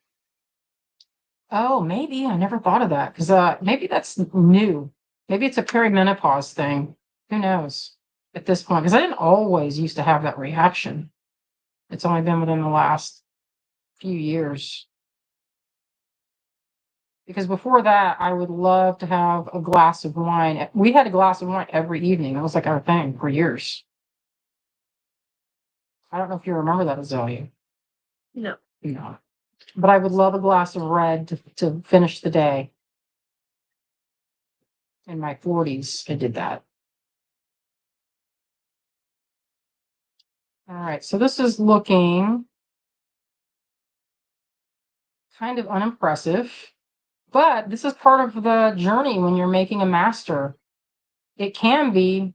Oh, maybe. I never thought of that because maybe that's new. Maybe it's a perimenopause thing. Who knows at this point? Because I didn't always used to have that reaction. It's only been within the last few years. Because before that, I would love to have a glass of wine. We had a glass of wine every evening. That was like our thing for years. I don't know if you remember that, Azalea. No. No. but I would love a glass of red to finish the day. In my 40s, I did that. All right, so this is looking kind of unimpressive, but this is part of the journey when you're making a master. It can be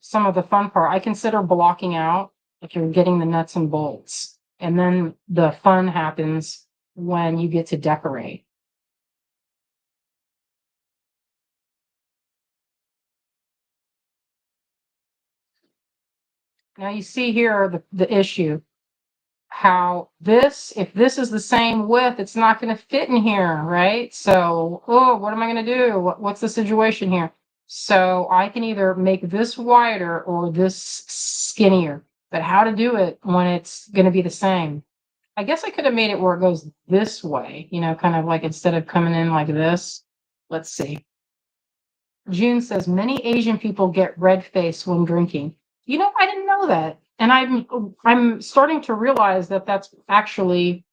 some of the fun part. I consider blocking out if you're getting the nuts and bolts, and then the fun happens when you get to decorate. Now you see here the issue. How this, if this is the same width, it's not going to fit in here, right? So, oh, what am I going to do? What's the situation here? So I can either make this wider or this skinnier, but how to do it when it's going to be the same? I guess I could have made it where it goes this way, kind of like instead of coming in like this. Let's see. June says many Asian people get red face when drinking. I didn't know that. And I'm starting to realize that that's actually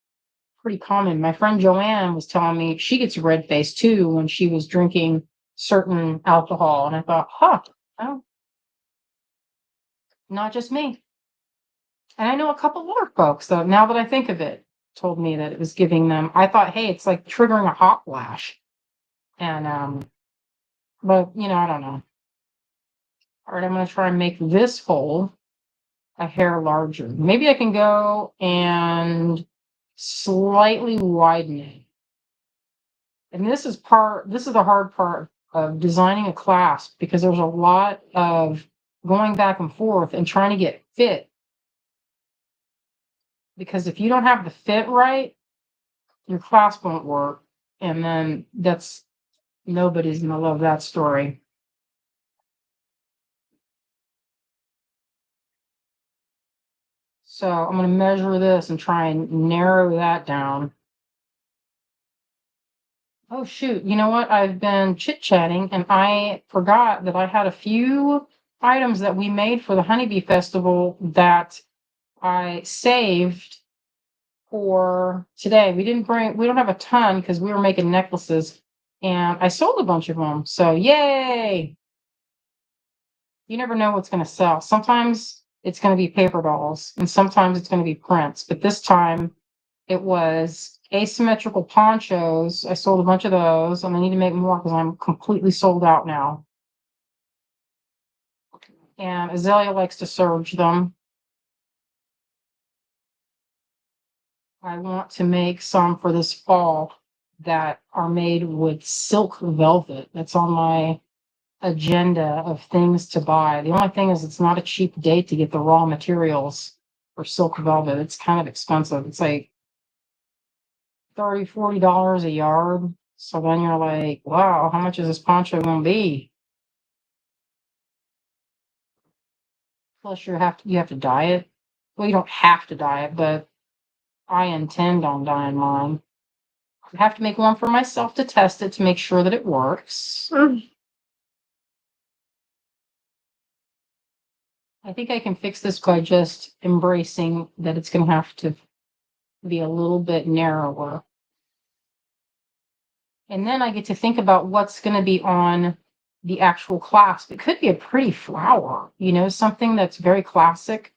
pretty common. My friend Joanne was telling me she gets red face too when she was drinking certain alcohol. And I thought, oh, not just me. And I know a couple other folks, though, now that I think of it, told me that it was giving them, I thought, hey, it's like triggering a hot flash. And, but, I don't know. All right, I'm going to try and make this hole a hair larger. Maybe I can go and slightly widen it. And this is the hard part of designing a clasp, because there's a lot of going back and forth and trying to get fit. Because if you don't have the fit right, your clasp won't work. And then nobody's going to love that story. So I'm going to measure this and try and narrow that down. Oh, shoot. You know what? I've been chit-chatting and I forgot that I had a few items that we made for the Honeybee Festival that I saved for today. We don't have a ton because we were making necklaces, and I sold a bunch of them. So yay! You never know what's going to sell. Sometimes it's going to be paper dolls and sometimes it's going to be prints. But this time it was asymmetrical ponchos. I sold a bunch of those and I need to make more because I'm completely sold out now. And Azalea likes to serge them. I want to make some for this fall that are made with silk velvet. That's on my agenda of things to buy. The only thing is it's not a cheap date to get the raw materials for silk velvet. It's kind of expensive. It's like $30-$40 a yard. So then you're like, wow, how much is this poncho going to be? Plus you have to dye it. Well, you don't have to dye it, but I intend on dyeing mine. I have to make one for myself to test it to make sure that it works. I think I can fix this by just embracing that it's going to have to be a little bit narrower. And then I get to think about what's going to be on the actual clasp. It could be a pretty flower, something that's very classic.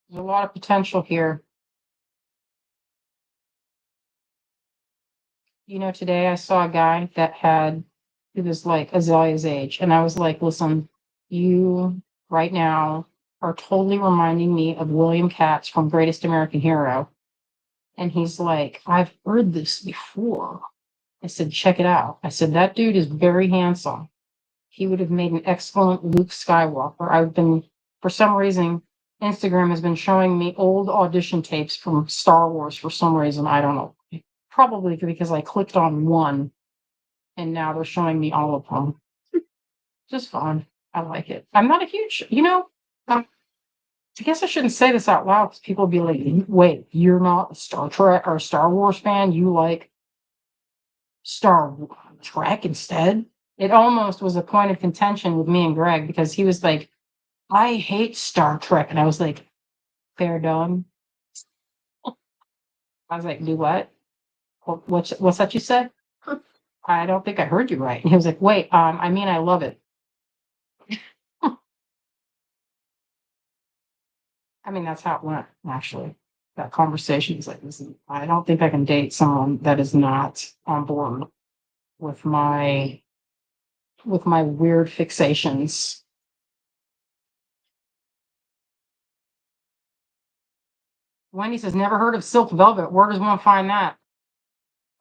There's a lot of potential here. Today I saw a guy he was like Azalea's age. And I was like, listen, you right now are totally reminding me of William Katz from Greatest American Hero. And he's like, I've heard this before. I said, check it out. I said, that dude is very handsome. He would have made an excellent Luke Skywalker. For some reason, Instagram has been showing me old audition tapes from Star Wars for some reason. I don't know. Probably because I clicked on one and now they're showing me all of them. Just fun. I like it. I'm not a huge, I guess I shouldn't say this out loud because people will be like, wait, you're not a Star Trek or a Star Wars fan? You like Star Trek instead? It almost was a point of contention with me and Greg because he was like, I hate Star Trek. And I was like, fair done. I was like, do what? What's that you said? Huh. I don't think I heard you right. He was like, wait, I mean, I love it. I mean, that's how it went, actually. That conversation is like, listen, I don't think I can date someone that is not on board with my weird fixations. Wendy says, never heard of silk velvet. Where does one find that?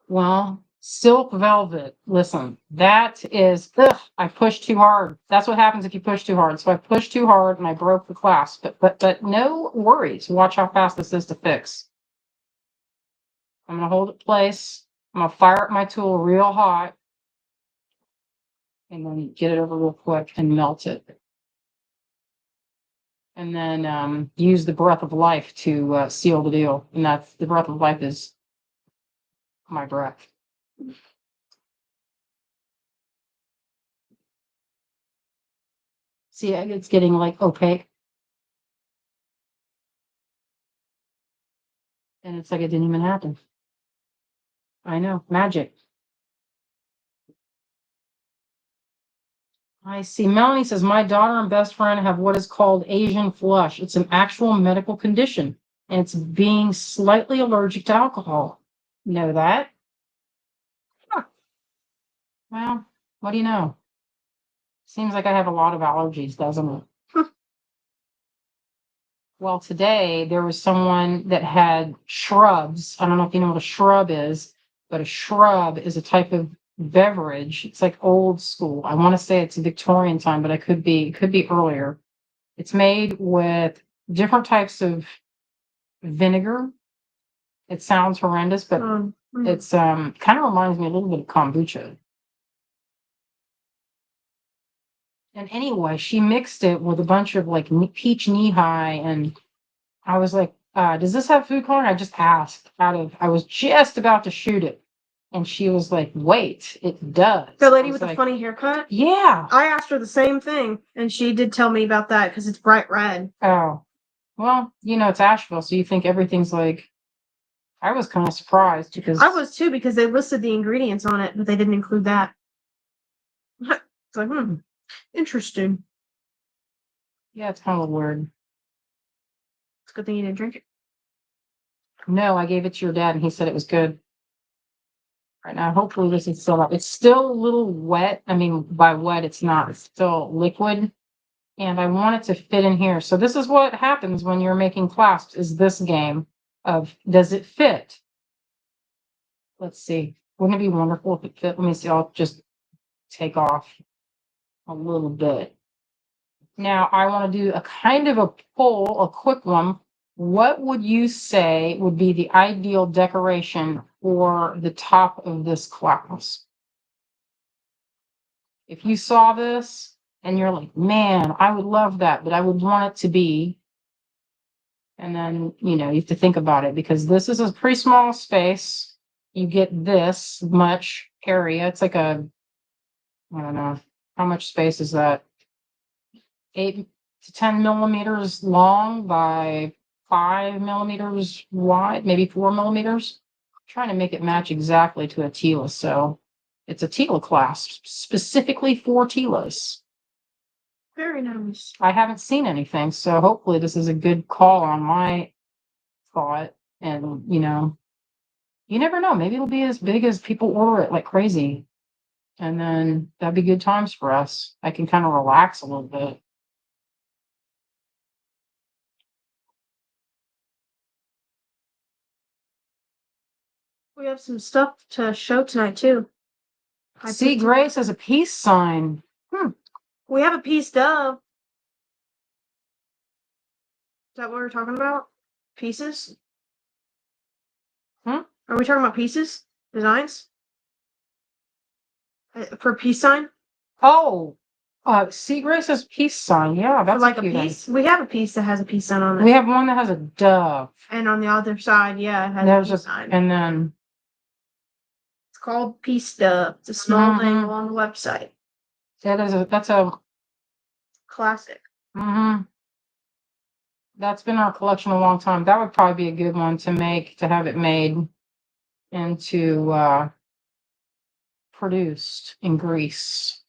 Well, silk velvet. Listen, that is, I pushed too hard. That's what happens if you push too hard. So I pushed too hard and I broke the clasp. But no worries. Watch how fast this is to fix. I'm gonna hold it place. I'm gonna fire up my tool real hot, and then get it over real quick and melt it. And then use the breath of life to seal the deal. And that's the breath of life is my breath. See, it's getting like opaque. And it's like it didn't even happen. I know, magic. I see. Melanie says, my daughter and best friend have what is called Asian flush. It's an actual medical condition, and it's being slightly allergic to alcohol. Know that? Huh. Well, what do you know? Seems like I have a lot of allergies, doesn't it? Well, today there was someone that had shrubs. I don't know if you know what a shrub is, but a shrub is a type of beverage. It's like old school. I want to say it's Victorian time, but it could be earlier. It's made with different types of vinegar. It sounds horrendous, but it's kind of reminds me a little bit of kombucha. And anyway, she mixed it with a bunch of like peach knee high, and I was like, does this have food coloring? I just asked I was just about to shoot it. And she was like, wait, it does. The lady with the funny haircut? Yeah. I asked her the same thing, and she did tell me about that because it's bright red. Oh, well, it's Asheville, so you think everything's like, I was kind of surprised because I was too, because they listed the ingredients on it, but they didn't include that. It's like, interesting. Yeah, it's kind of weird. It's a good thing you didn't drink it. No, I gave it to your dad, and he said it was good. Right now, hopefully this is still up. It's still a little wet. I mean, by wet, it's not. It's still liquid. And I want it to fit in here. So this is what happens when you're making clasps, is this game of, does it fit? Let's see. Wouldn't it be wonderful if it fit? Let me see. I'll just take off a little bit. Now, I want to do a kind of a poll, a quick one. What would you say would be the ideal decoration for the top of this clasp? If you saw this and you're like, man, I would love that, but I would want it to be, and then, you have to think about it, because this is a pretty small space. You get this much area. It's like I don't know, how much space is that? 8 to 10 millimeters long by 5 millimeters wide, maybe 4 millimeters. I'm trying to make it match exactly to a Tila. So it's a Tila clasp specifically for Tilas. Very nice. I haven't seen anything, so hopefully this is a good call on my thought. And you never know. Maybe it'll be as big as people order it like crazy. And then that'd be good times for us. I can kind of relax a little bit. We have some stuff to show tonight too. See, Grace has a peace sign. We have a piece of. Is that what we're talking about? Pieces? Are we talking about pieces? Designs? For peace sign? Oh, see, Grace has peace sign. Yeah, that's like a cute. piece. We have a piece that has a peace sign on it. We have one that has a dove. And on the other side, yeah, it has There's a peace sign. And then it's called Peace Dove. It's a small thing on the website. That's a classic. That's been in our collection a long time. That would probably be a good one to have it made into produced in Greece.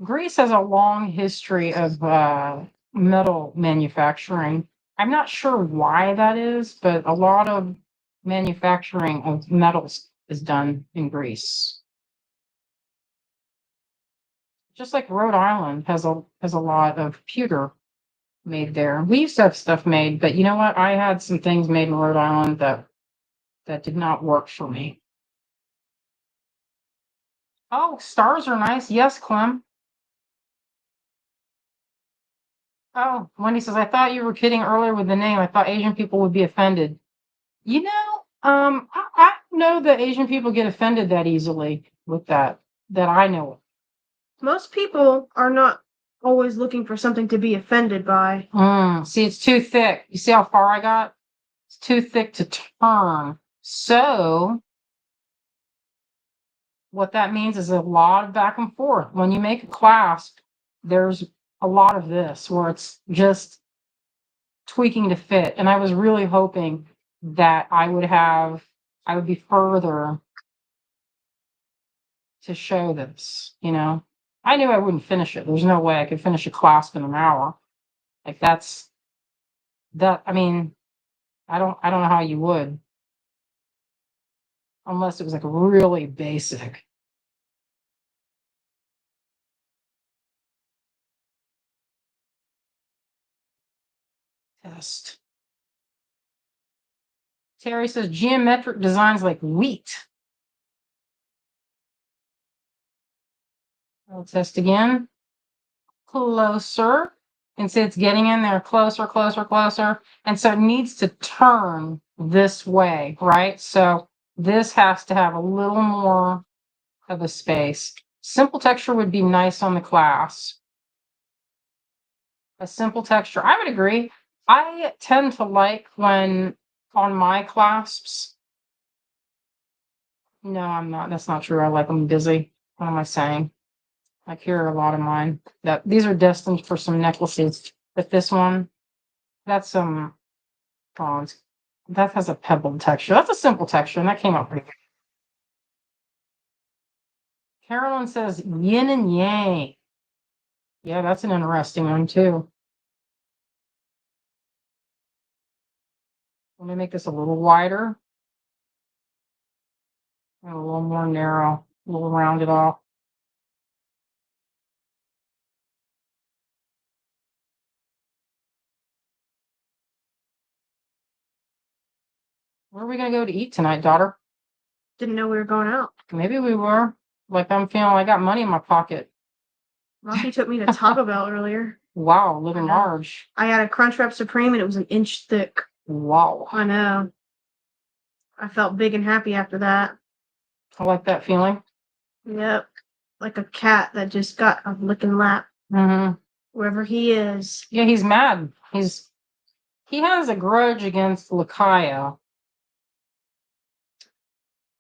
Greece has a long history of metal manufacturing. I'm not sure why that is, but a lot of manufacturing of metals is done in Greece. Just like Rhode Island has a lot of pewter made there. We used to have stuff made, but you know what? I had some things made in Rhode Island that did not work for me. Oh, stars are nice. Yes, Clem. Oh, Wendy says, I thought you were kidding earlier with the name. I thought Asian people would be offended. You know, I don't know that Asian people get offended that easily with that I know of. Most people are not always looking for something to be offended by. See, it's too thick. You see how far I got? It's too thick to turn. So what that means is a lot of back and forth. When you make a clasp, there's a lot of this where it's just tweaking to fit. And I was really hoping that I would be further to show this, you know. I knew I wouldn't finish it. There's no way I could finish a clasp in an hour. Like I mean, I don't know how you would. Unless it was like really basic. Test. Terry says geometric designs like wheat. I'll test again. Closer. And see it's getting in there closer, closer, closer. And so it needs to turn this way, right? So this has to have a little more of a space. Simple texture would be nice on the class. A simple texture. I would agree. I tend to like when on my clasps. No, I'm not. That's not true. I like them busy. What am I saying? Like here are a lot of mine. That these are destined for some necklaces. But this one, that's some bronze. That has a pebbled texture. That's a simple texture, and that came out pretty good. Carolyn says yin and yang. Yeah, that's an interesting one too. Let me make this a little wider and a little more narrow, a little rounded off. Where are we gonna go to eat tonight, daughter? Didn't know we were going out. Maybe we were. Like I'm feeling I got money in my pocket. Rocky took me to Taco Bell earlier. Wow, living large. I had a Crunchwrap Supreme and it was an inch thick. Wow. I know. I felt big and happy after that. I like that feeling. Yep. Like a cat that just got a licking lap. Mm-hmm. Wherever he is. Yeah, he's mad. He has a grudge against Lakaya.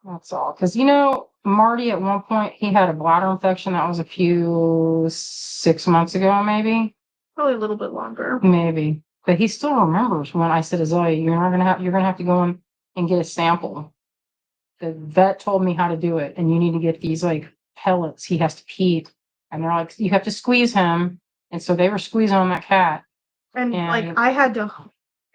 That's all. Because, Marty, at one point, he had a bladder infection. That was 6 months ago, maybe. Probably a little bit longer. Maybe. But he still remembers when I said, Azalea, you're gonna have to go in and get a sample. The vet told me how to do it, and you need to get these like pellets he has to keep. And they're like, you have to squeeze him. And so they were squeezing on that cat. And like I had to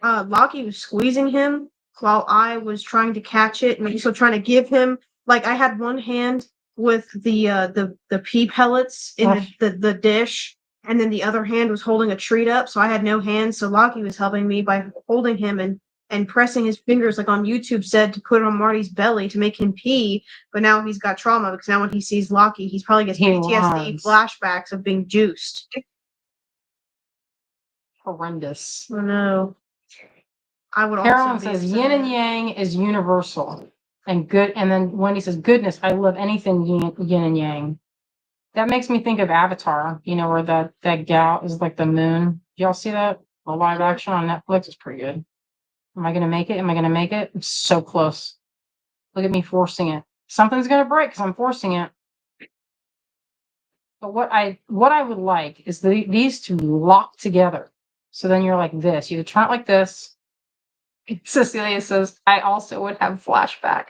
Lockie was squeezing him while I was trying to catch it and also trying to give him, like, I had one hand with the pea pellets in the dish, and then the other hand was holding a treat up, so I had no hands. So Lockie was helping me by holding him and pressing his fingers, like on YouTube said, to put it on Marty's belly to make him pee. But now he's got trauma because now when he sees Lockie, he's probably gets PTSD flashbacks of being juiced. Horrendous. Oh no. I would Carolyn also says yin and yang is universal and good. And then Wendy says, goodness, I love anything yin and yang. That makes me think of Avatar, where that gal is like the moon. Do y'all see that? The live action on Netflix is pretty good. Am I going to make it? Am I going to make it? I'm so close. Look at me forcing it. Something's going to break because I'm forcing it. But what I would like is these to lock together. So then you're like this. You turn it like this. Cecilia says, I also would have flashback.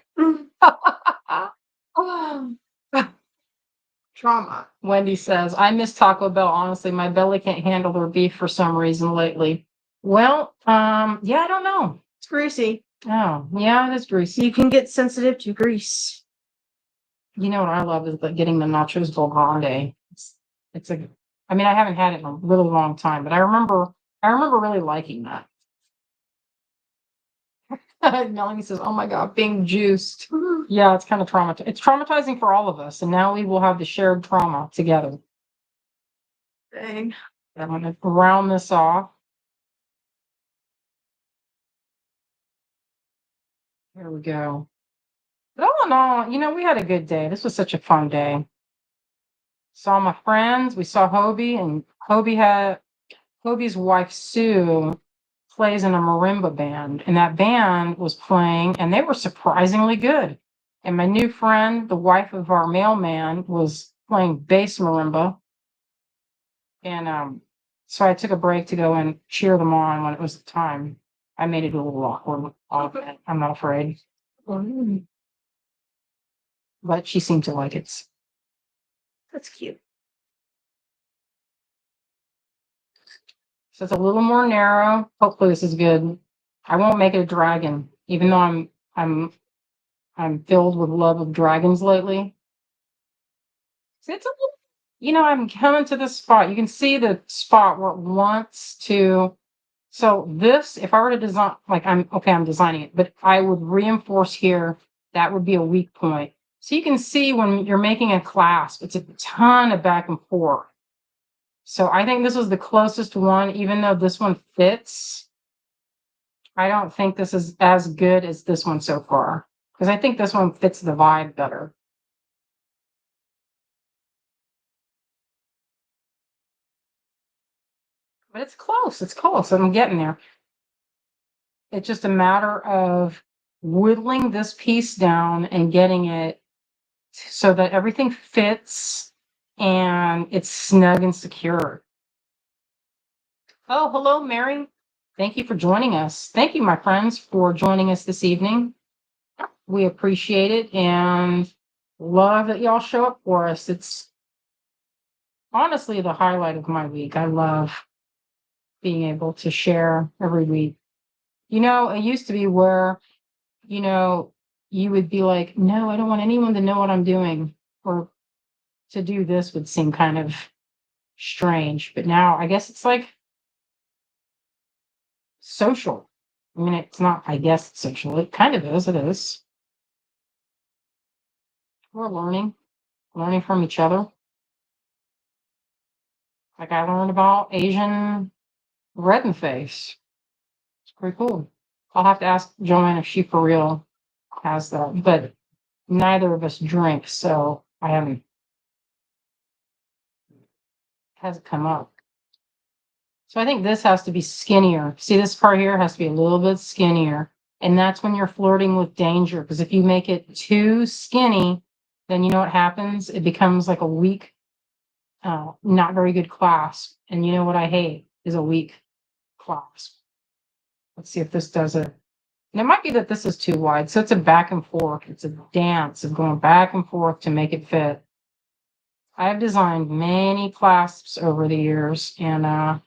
Trauma. Wendy says, I miss Taco Bell. Honestly, my belly can't handle their beef for some reason lately. Well, yeah, I don't know. It's greasy. Oh, yeah, it is greasy. You can get sensitive to grease. You know what I love is getting the nachos Del Grande. It's a, I mean, I haven't had it in a really long time, but I remember really liking that. Melanie says, "Oh my God, being juiced." Yeah, it's kind of traumatizing. It's traumatizing for all of us, and now we will have the shared trauma together. Dang. I'm going to round this off. Here we go. But all in all, we had a good day. This was such a fun day. Saw my friends. We saw Hobie, and Hobie's wife Sue plays in a marimba band, and that band was playing, and they were surprisingly good. And my new friend, the wife of our mailman, was playing bass marimba. And so I took a break to go and cheer them on when it was the time. I made it a little awkward. I'm not afraid. But she seemed to like it. That's cute. So it's a little more narrow. Hopefully this is good. I won't make it a dragon, even though I'm filled with love of dragons lately. So it's a little, I'm coming to this spot. You can see the spot where it wants to. So this, if I were to design, I'm designing it, but I would reinforce here. That would be a weak point. So you can see when you're making a clasp, it's a ton of back and forth. So I think this was the closest one, even though this one fits. I don't think this is as good as this one so far, because I think this one fits the vibe better. But it's close. It's close. I'm getting there. It's just a matter of whittling this piece down and getting it so that everything fits and it's snug and secure. Oh, hello, Mary. Thank you for joining us. Thank you, my friends, for joining us this evening. We appreciate it and love that y'all show up for us. It's honestly the highlight of my week. I love being able to share every week. It used to be where, you would be like, no, I don't want anyone to know what I'm doing, or to do this would seem kind of strange. But now I guess it's like social. I mean, it's not, I guess it's social. It kind of is. It is. We're learning from each other. Like I learned about Asian red in the face. It's pretty cool. I'll have to ask Joanne if she for real has that. But neither of us drink, so I haven't hasn't come up. So I think this has to be skinnier. See, this part here has to be a little bit skinnier. And that's when you're flirting with danger. Because if you make it too skinny, then you know what happens? It becomes like a weak, not very good clasp. And you know what I hate is a weak clasp. Let's see if this does it. And it might be that this is too wide. So it's a back and forth. It's a dance of going back and forth to make it fit. I've designed many clasps over the years, and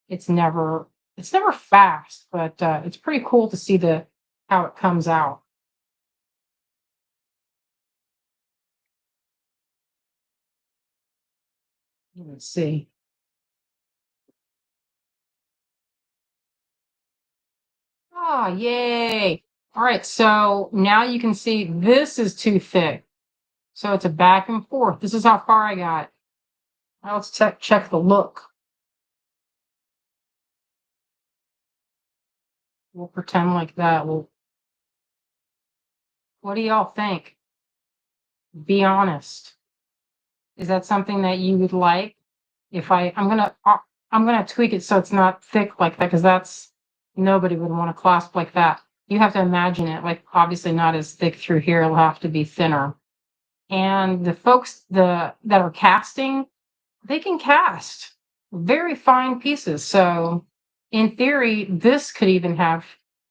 it's never fast, but it's pretty cool to see how it comes out. Let's see. Ah, yay. All right, so now you can see this is too thick. So it's a back and forth. This is how far I got. Now let's check the look. We'll pretend like that. What do y'all think? Be honest. Is that something that you would like? If I'm gonna tweak it so it's not thick like that, because nobody would want to clasp like that. You have to imagine it like obviously not as thick through here. It'll have to be thinner. And the folks that are casting, they can cast. very fine pieces. So in theory, this could even have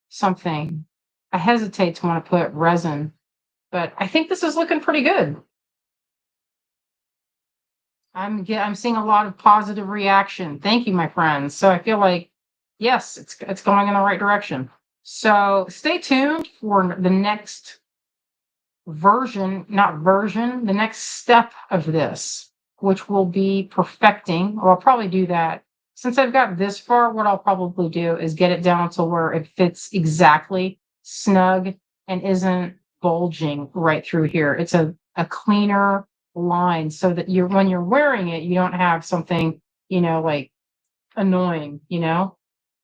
something. I hesitate to want to put resin, but I think this is looking pretty good. I'm seeing a lot of positive reaction. Thank you, my friends. So I feel like, yes, it's going in the right direction. So stay tuned for the next the next step of this, which will be perfecting. Or I'll probably do that. Since I've got this far, what I'll probably do is get it down to where it fits exactly snug and isn't bulging right through here. It's a cleaner line so that when you're wearing it, you don't have something, like annoying,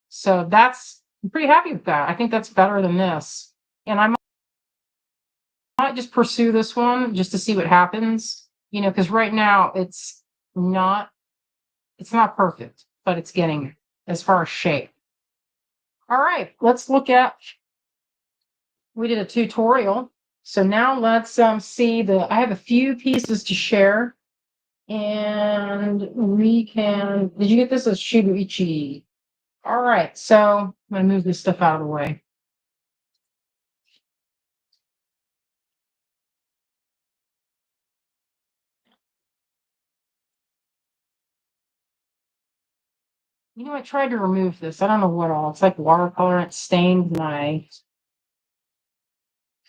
So I'm pretty happy with that. I think that's better than this. And I might just pursue this one just to see what happens, because right now not it's not perfect, but it's getting as far as shape. All right, let's look at, we did a tutorial. So now let's see I have a few pieces to share. And did you get this as Shibuichi? All right, so I'm gonna move this stuff out of the way. I tried to remove this. I don't know what all. It's like watercolor and it stained my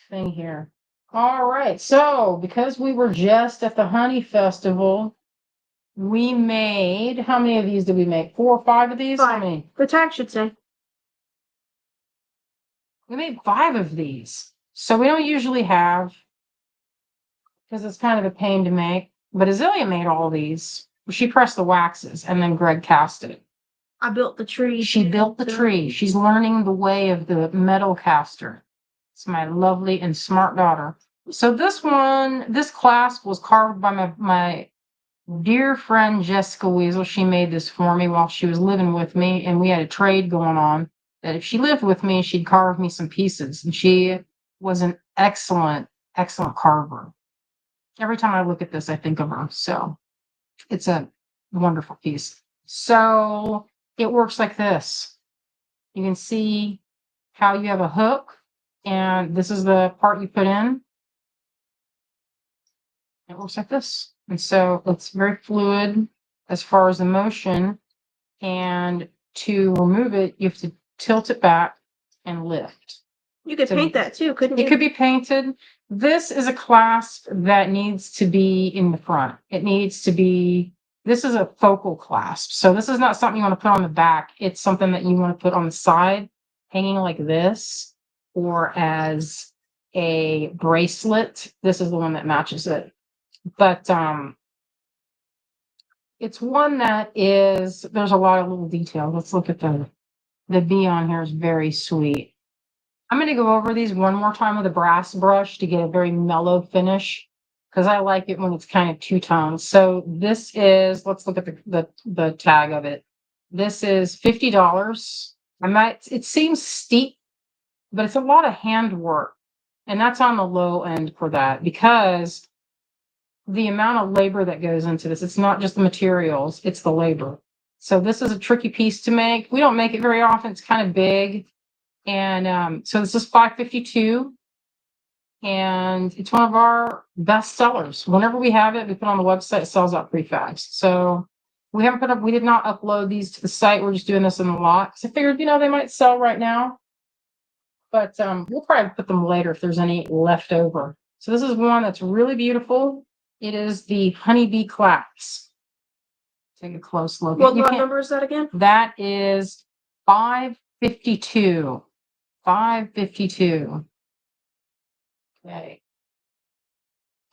thing here. All right, so because we were just at the Honey Festival, we made, how many of these did we make? 4 or 5 of these? How 5. many? The tag should say. We made 5 of these. So we don't usually have, because it's kind of a pain to make. But Azealia made all these. She pressed the waxes and then Greg cast it. I built the tree. She built the tree. She's learning the way of the metal caster. It's my lovely and smart daughter. So this clasp was carved by my dear friend Jessica Weasel. She made this for me while she was living with me, and we had a trade going on that if she lived with me, she'd carve me some pieces. And she was an excellent, excellent carver. Every time I look at this, I think of her. So it's a wonderful piece. So it works like this. You can see how you have a hook, and this is the part you put in. It looks like this. And so it's very fluid as far as the motion. And to remove it, you have to tilt it back and lift. You could paint that too, couldn't you? It could be painted. This is a clasp that needs to be in the front. This is a focal clasp. So this is not something you want to put on the back. It's something that you want to put on the side, hanging like this, or as a bracelet. This is the one that matches it. But it's one that there's a lot of little detail. Let's look at the V on here is very sweet. I'm going to go over these one more time with a brass brush to get a very mellow finish, because I like it when it's kind of two tones. So this is, let's look at the tag of it. This is $50. It seems steep, but it's a lot of handwork. And that's on the low end for that, because the amount of labor that goes into this, it's not just the materials, it's the labor. So this is a tricky piece to make. We don't make it very often. It's kind of big. And so this is $5.52. And it's one of our best sellers. Whenever we have it, we put on the website, it sells out pretty fast. So we did not upload these to the site. We're just doing this in the lot, because I figured, they might sell right now. But we'll probably put them later if there's any left over. So this is one that's really beautiful. It is the Honeybee Clasp. Take a close look. What number is that again? That is 552. 552. Okay.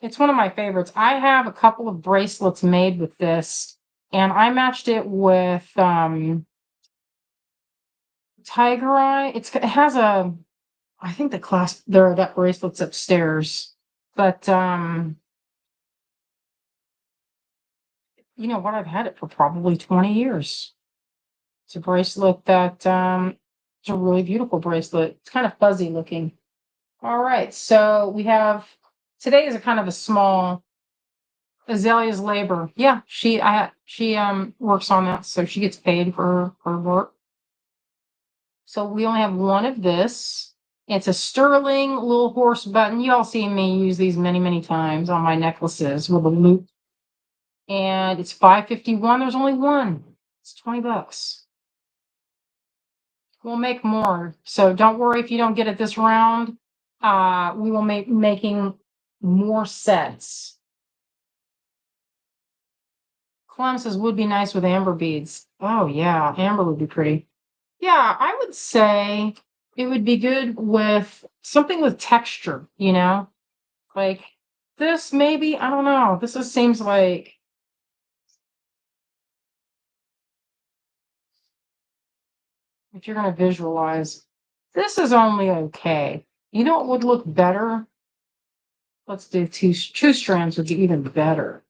It's one of my favorites. I have a couple of bracelets made with this, and I matched it with Tiger Eye. It has I think the clasp there, that bracelet's upstairs. But you know what? I've had it for probably 20 years. It's a bracelet that it's a really beautiful bracelet. It's kind of fuzzy looking. All right, so we have, today is a kind of a small Azalea's labor. Yeah, she works on that, so she gets paid for her work. So we only have one of this. It's a sterling little horse button. You all seen me use these many, many times on my necklaces with a loop. And it's $5.51. There's only one. It's $20. We'll make more. So don't worry if you don't get it this round. We will make making more sets. Clem says would be nice with amber beads. Oh yeah, amber would be pretty. Yeah, I would say it would be good with something with texture, like this maybe. I don't know. This just seems like if you're going to visualize, this is only okay. You know what would look better? Let's do two strands would be even better.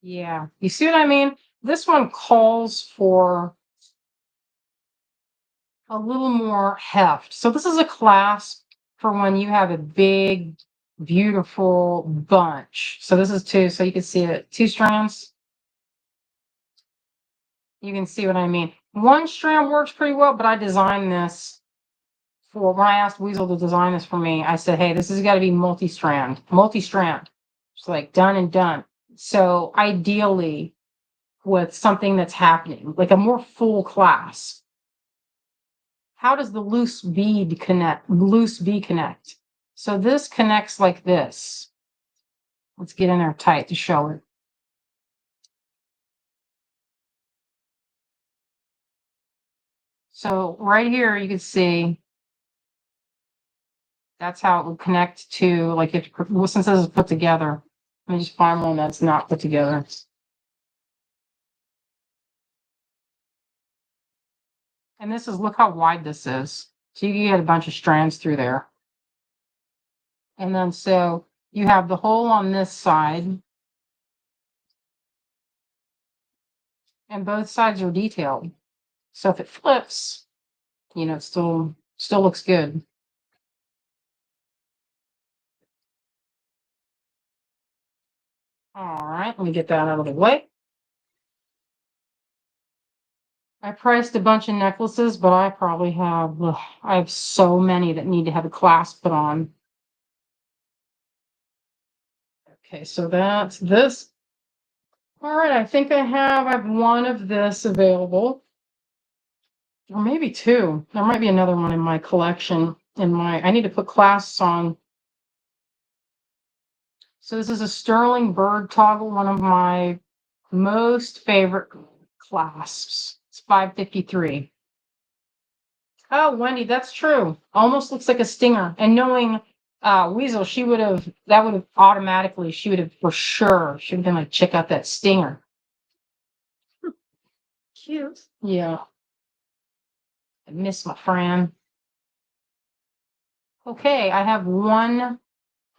Yeah, you see what I mean? This one calls for a little more heft. So this is a clasp for when you have a big, beautiful bunch. So this is two, so you can see it. Two strands. You can see what I mean. One strand works pretty well, but I designed this for when I asked Weasel to design this for me. I said, hey, this has got to be multi-strand. It's like done and done. So ideally with something that's happening, like a more full clasp. How does the loose bead connect? So this connects like this. Let's get in there tight to show it. So right here, you can see that's how it would connect to, like, if since this is put together. Let me just find one that's not put together. And this is, look how wide this is. So you can get a bunch of strands through there. And then so you have the hole on this side. And both sides are detailed. So if it flips, it still looks good. All right, let me get that out of the way. I priced a bunch of necklaces, but I probably I have so many that need to have a clasp put on. Okay, so that's this. All right, I think I have one of this available. Or maybe two. There might be another one in my collection. I need to put clasps on. So this is a sterling bird toggle, one of my most favorite clasps. It's $5.53. Oh, Wendy, that's true. Almost looks like a stinger. And knowing Weasel, she would have automatically, she would have been like, check out that stinger. Cute. Yeah. I miss my friend. Okay, I have one,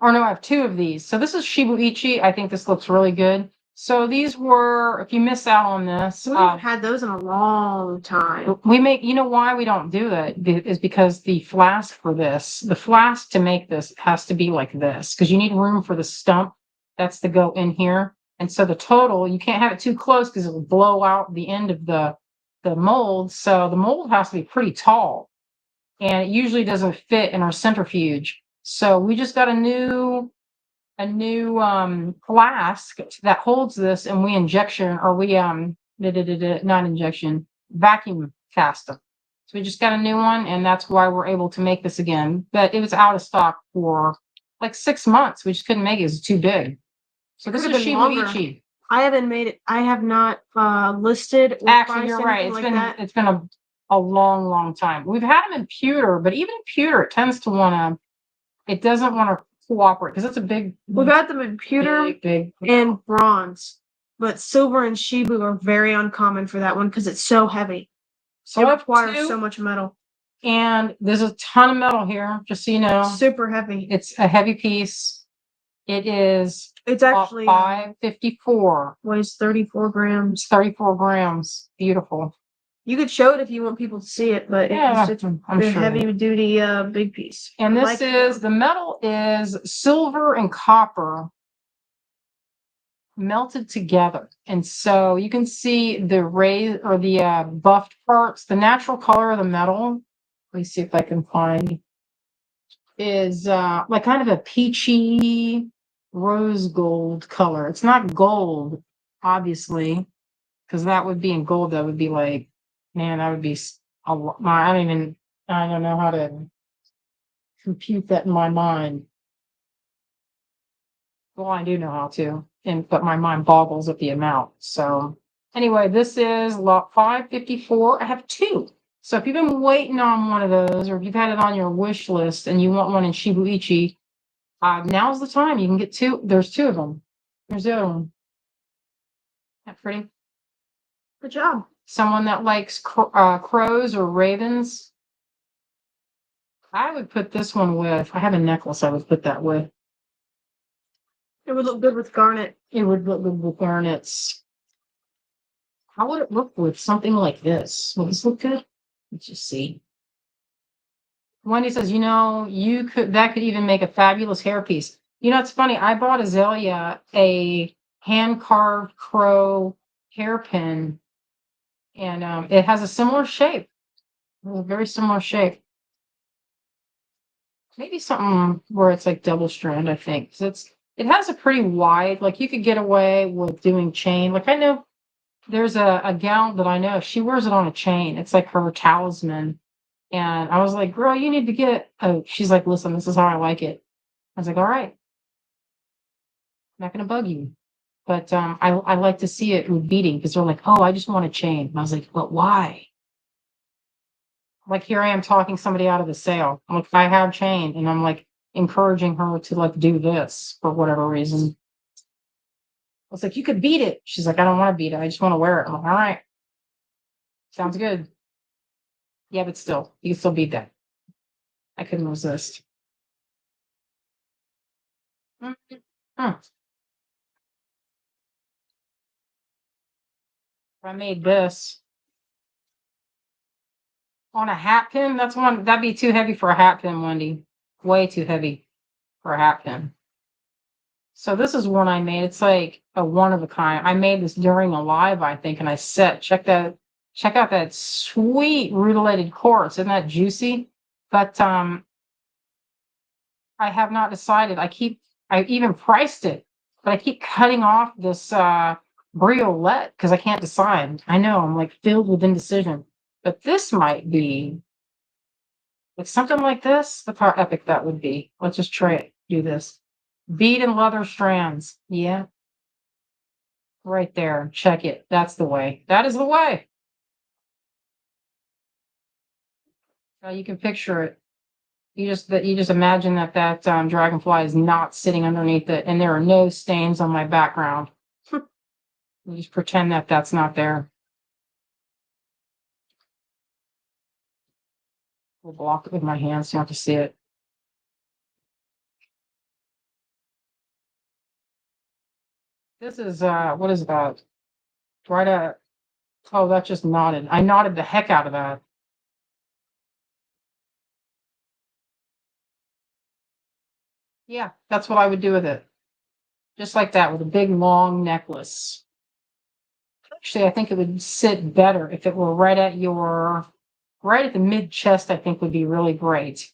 or no, I have two of these. So this is Shibuichi. I think this looks really good. So these were, if you miss out on this, We haven't had those in a long time. you know why we don't do it is because the flask to make this has to be like this, because you need room for the stump that's to go in here. And so the total, you can't have it too close because it will blow out the end of the mold. So the mold has to be pretty tall, and it usually doesn't fit in our centrifuge. So we just got a new flask that holds this, and we not injection, vacuum cast them. So we just got a new one, and that's why we're able to make this again. But it was out of stock for like 6 months. We just couldn't make it. It was too big. So this is Shibuichi. I haven't made it. I have not listed or actually, you're right. It's been a long, long time. We've had them in pewter, but even in pewter, it tends to it doesn't want to cooperate because it's a big. We've got them in pewter big and bronze, but silver and Shibu are very uncommon for that one because it's so heavy. So it requires so much metal. And there's a ton of metal here, just so you know. Super heavy. It's a heavy piece. It's actually $5.54. Weighs 34 grams. 34 grams. Beautiful. You could show it if you want people to see it, but Yeah, it's I'm a sure. heavy duty big piece. And I this like it, is though. the metal is silver and copper melted together. And so you can see the raised or the buffed parts, the natural color of the metal. Let me see if I can find is like kind of a peachy rose gold color. It's not gold, obviously, because that would be in gold. That would be like, man, that would be a lot. I don't know how to compute that in my mind. Well, I do know how to, but my mind boggles at the amount. So anyway, this is lot 554. I have two. So if you've been waiting on one of those, or if you've had it on your wish list and you want one in Shibuichi, now's the time. You can get two. There's two of them. There's the other one. That pretty. Good job. Someone that likes crows or ravens. I would put this one with. I have a necklace. I would put that with. It would look good with garnet. It would look good with garnets. How would it look with something like this? Will this look good? Let's just see. Wendy says, that could even make a fabulous hairpiece. It's funny. I bought Azalea a hand carved crow hairpin, and it has a similar shape, a very similar shape. Maybe something where it's like double strand, I think. 'Cause it has a pretty wide, like you could get away with doing chain. Like I know there's a gal that I know, she wears it on a chain. It's like her talisman. And I was like, girl, you need to get she's like, listen, this is how I like it. I was like, all right, I'm not gonna bug you. But I like to see it with beading because they're like, oh, I just want a chain. And I was like, but why? Like here I am talking somebody out of the sale. I'm like, I have chain, and I'm like encouraging her to like do this for whatever reason. I was like, you could beat it. She's like, I don't want to beat it. I just want to wear it. I'm like, all right. Sounds good. Yeah, but still, you can still beat that. I couldn't resist. Huh. I made this on a hat pin. That'd be too heavy for a hat pin, Wendy. Way too heavy for a hat pin. So this is one I made. It's like a one of a kind. I made this during a live, I think, and check out that sweet rutilated quartz. Isn't that juicy? But I have not decided. I even priced it, but I keep cutting off this briolette because I can't decide. I know I'm like filled with indecision. But this might be like something like this. Look how epic that would be. Let's just try it. Do this. Bead and leather strands. Yeah. Right there. Check it. That's the way. That is the way. You can picture it. You just imagine that dragonfly is not sitting underneath it, and there are no stains on my background. You just pretend that that's not there. We'll block it with my hands so you don't have to see it. This is what is that? Right at oh, that just knotted. I knotted the heck out of that. Yeah, that's what I would do with it. Just like that, with a big long necklace. Actually, I think it would sit better if it were right at the mid chest, I think would be really great.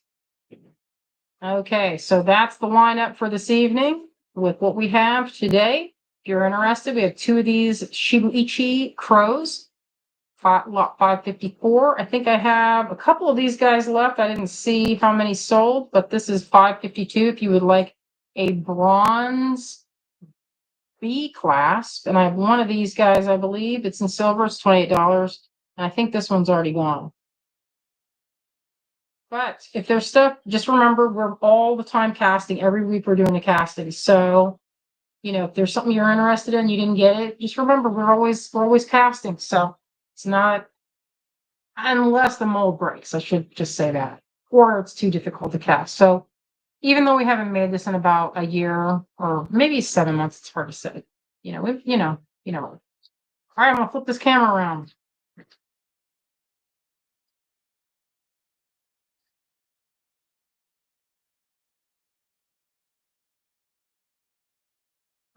Okay, so that's the lineup for this evening with what we have today. If you're interested, we have two of these Shibuichi crows, lot 554. I think I have a couple of these guys left. I didn't see how many sold, but this is 552 if you would like a bronze B clasp. And I have one of these guys, I believe. It's in silver. It's $28. And I think this one's already gone. But if there's stuff, just remember we're all the time casting. Every week we're doing a casting. So, if there's something you're interested in, you didn't get it, just remember we're always casting. So it's not unless the mold breaks, I should just say that. Or it's too difficult to cast. So even though we haven't made this in about a year or maybe 7 months, it's hard to say. All right, I'm gonna flip this camera around.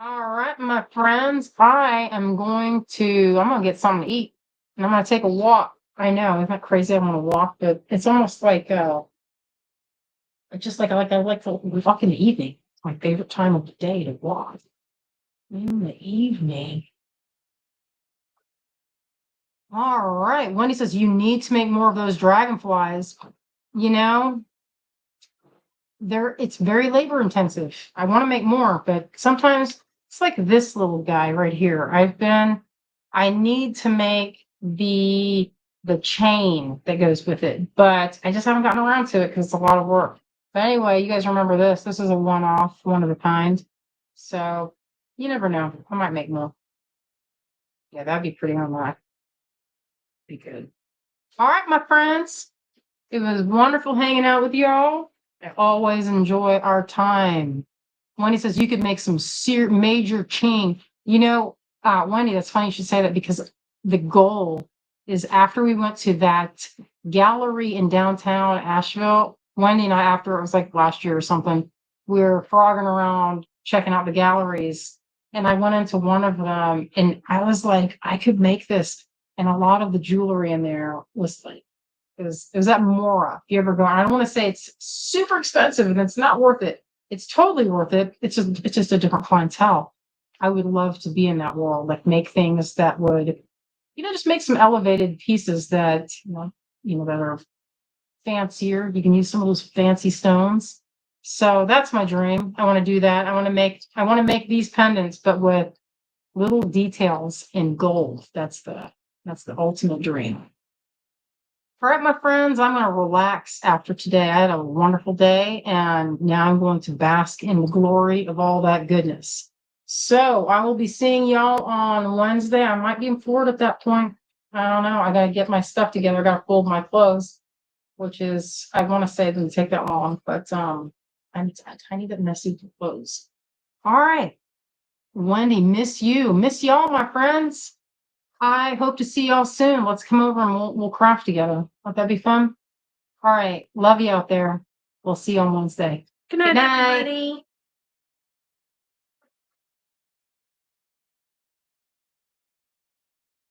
All right, my friends, I'm gonna get something to eat and I'm gonna take a walk. I know, isn't that crazy? I want to walk, but it's almost like just like I like to walk in the evening. It's my favorite time of the day to walk. In the evening. All right. Wendy says you need to make more of those dragonflies. You know, it's very labor intensive. I want to make more, but sometimes it's like this little guy right here. I need to make the chain that goes with it, but I just haven't gotten around to it because it's a lot of work. But anyway, you guys remember this. This is a one-off, one of a kind. So you never know. I might make more. Yeah, that'd be pretty unlocked. Be good. All right, my friends. It was wonderful hanging out with y'all. I always enjoy our time. Wendy says you could make some major change. Wendy, that's funny you should say that because the goal is after we went to that gallery in downtown Asheville, Wendy and I, after it was like last year or something, we were frogging around checking out the galleries. And I went into one of them and I was like, I could make this. And a lot of the jewelry in there was like, it was at Mora. If you ever go, I don't want to say it's super expensive and it's not worth it. It's totally worth it. It's just a different clientele. I would love to be in that world, like make things that would, just make some elevated pieces that, that are fancier. You can use some of those fancy stones. So that's my dream. I want to do that. I want to make these pendants, but with little details in gold. That's the ultimate dream. All right, my friends, I'm going to relax after today. I had a wonderful day, and now I'm going to bask in the glory of all that goodness. So I will be seeing y'all on Wednesday. I might be in Florida at that point. I don't know. I got to get my stuff together. I got to fold my clothes, which is, I want to say it doesn't take that long, but I need that messy clothes. All right, Wendy, miss you. Miss y'all, my friends. I hope to see y'all soon. Let's come over and we'll craft together. Won't that be fun? All right. Love you out there. We'll see you on Wednesday. Good night, Good night. everybody.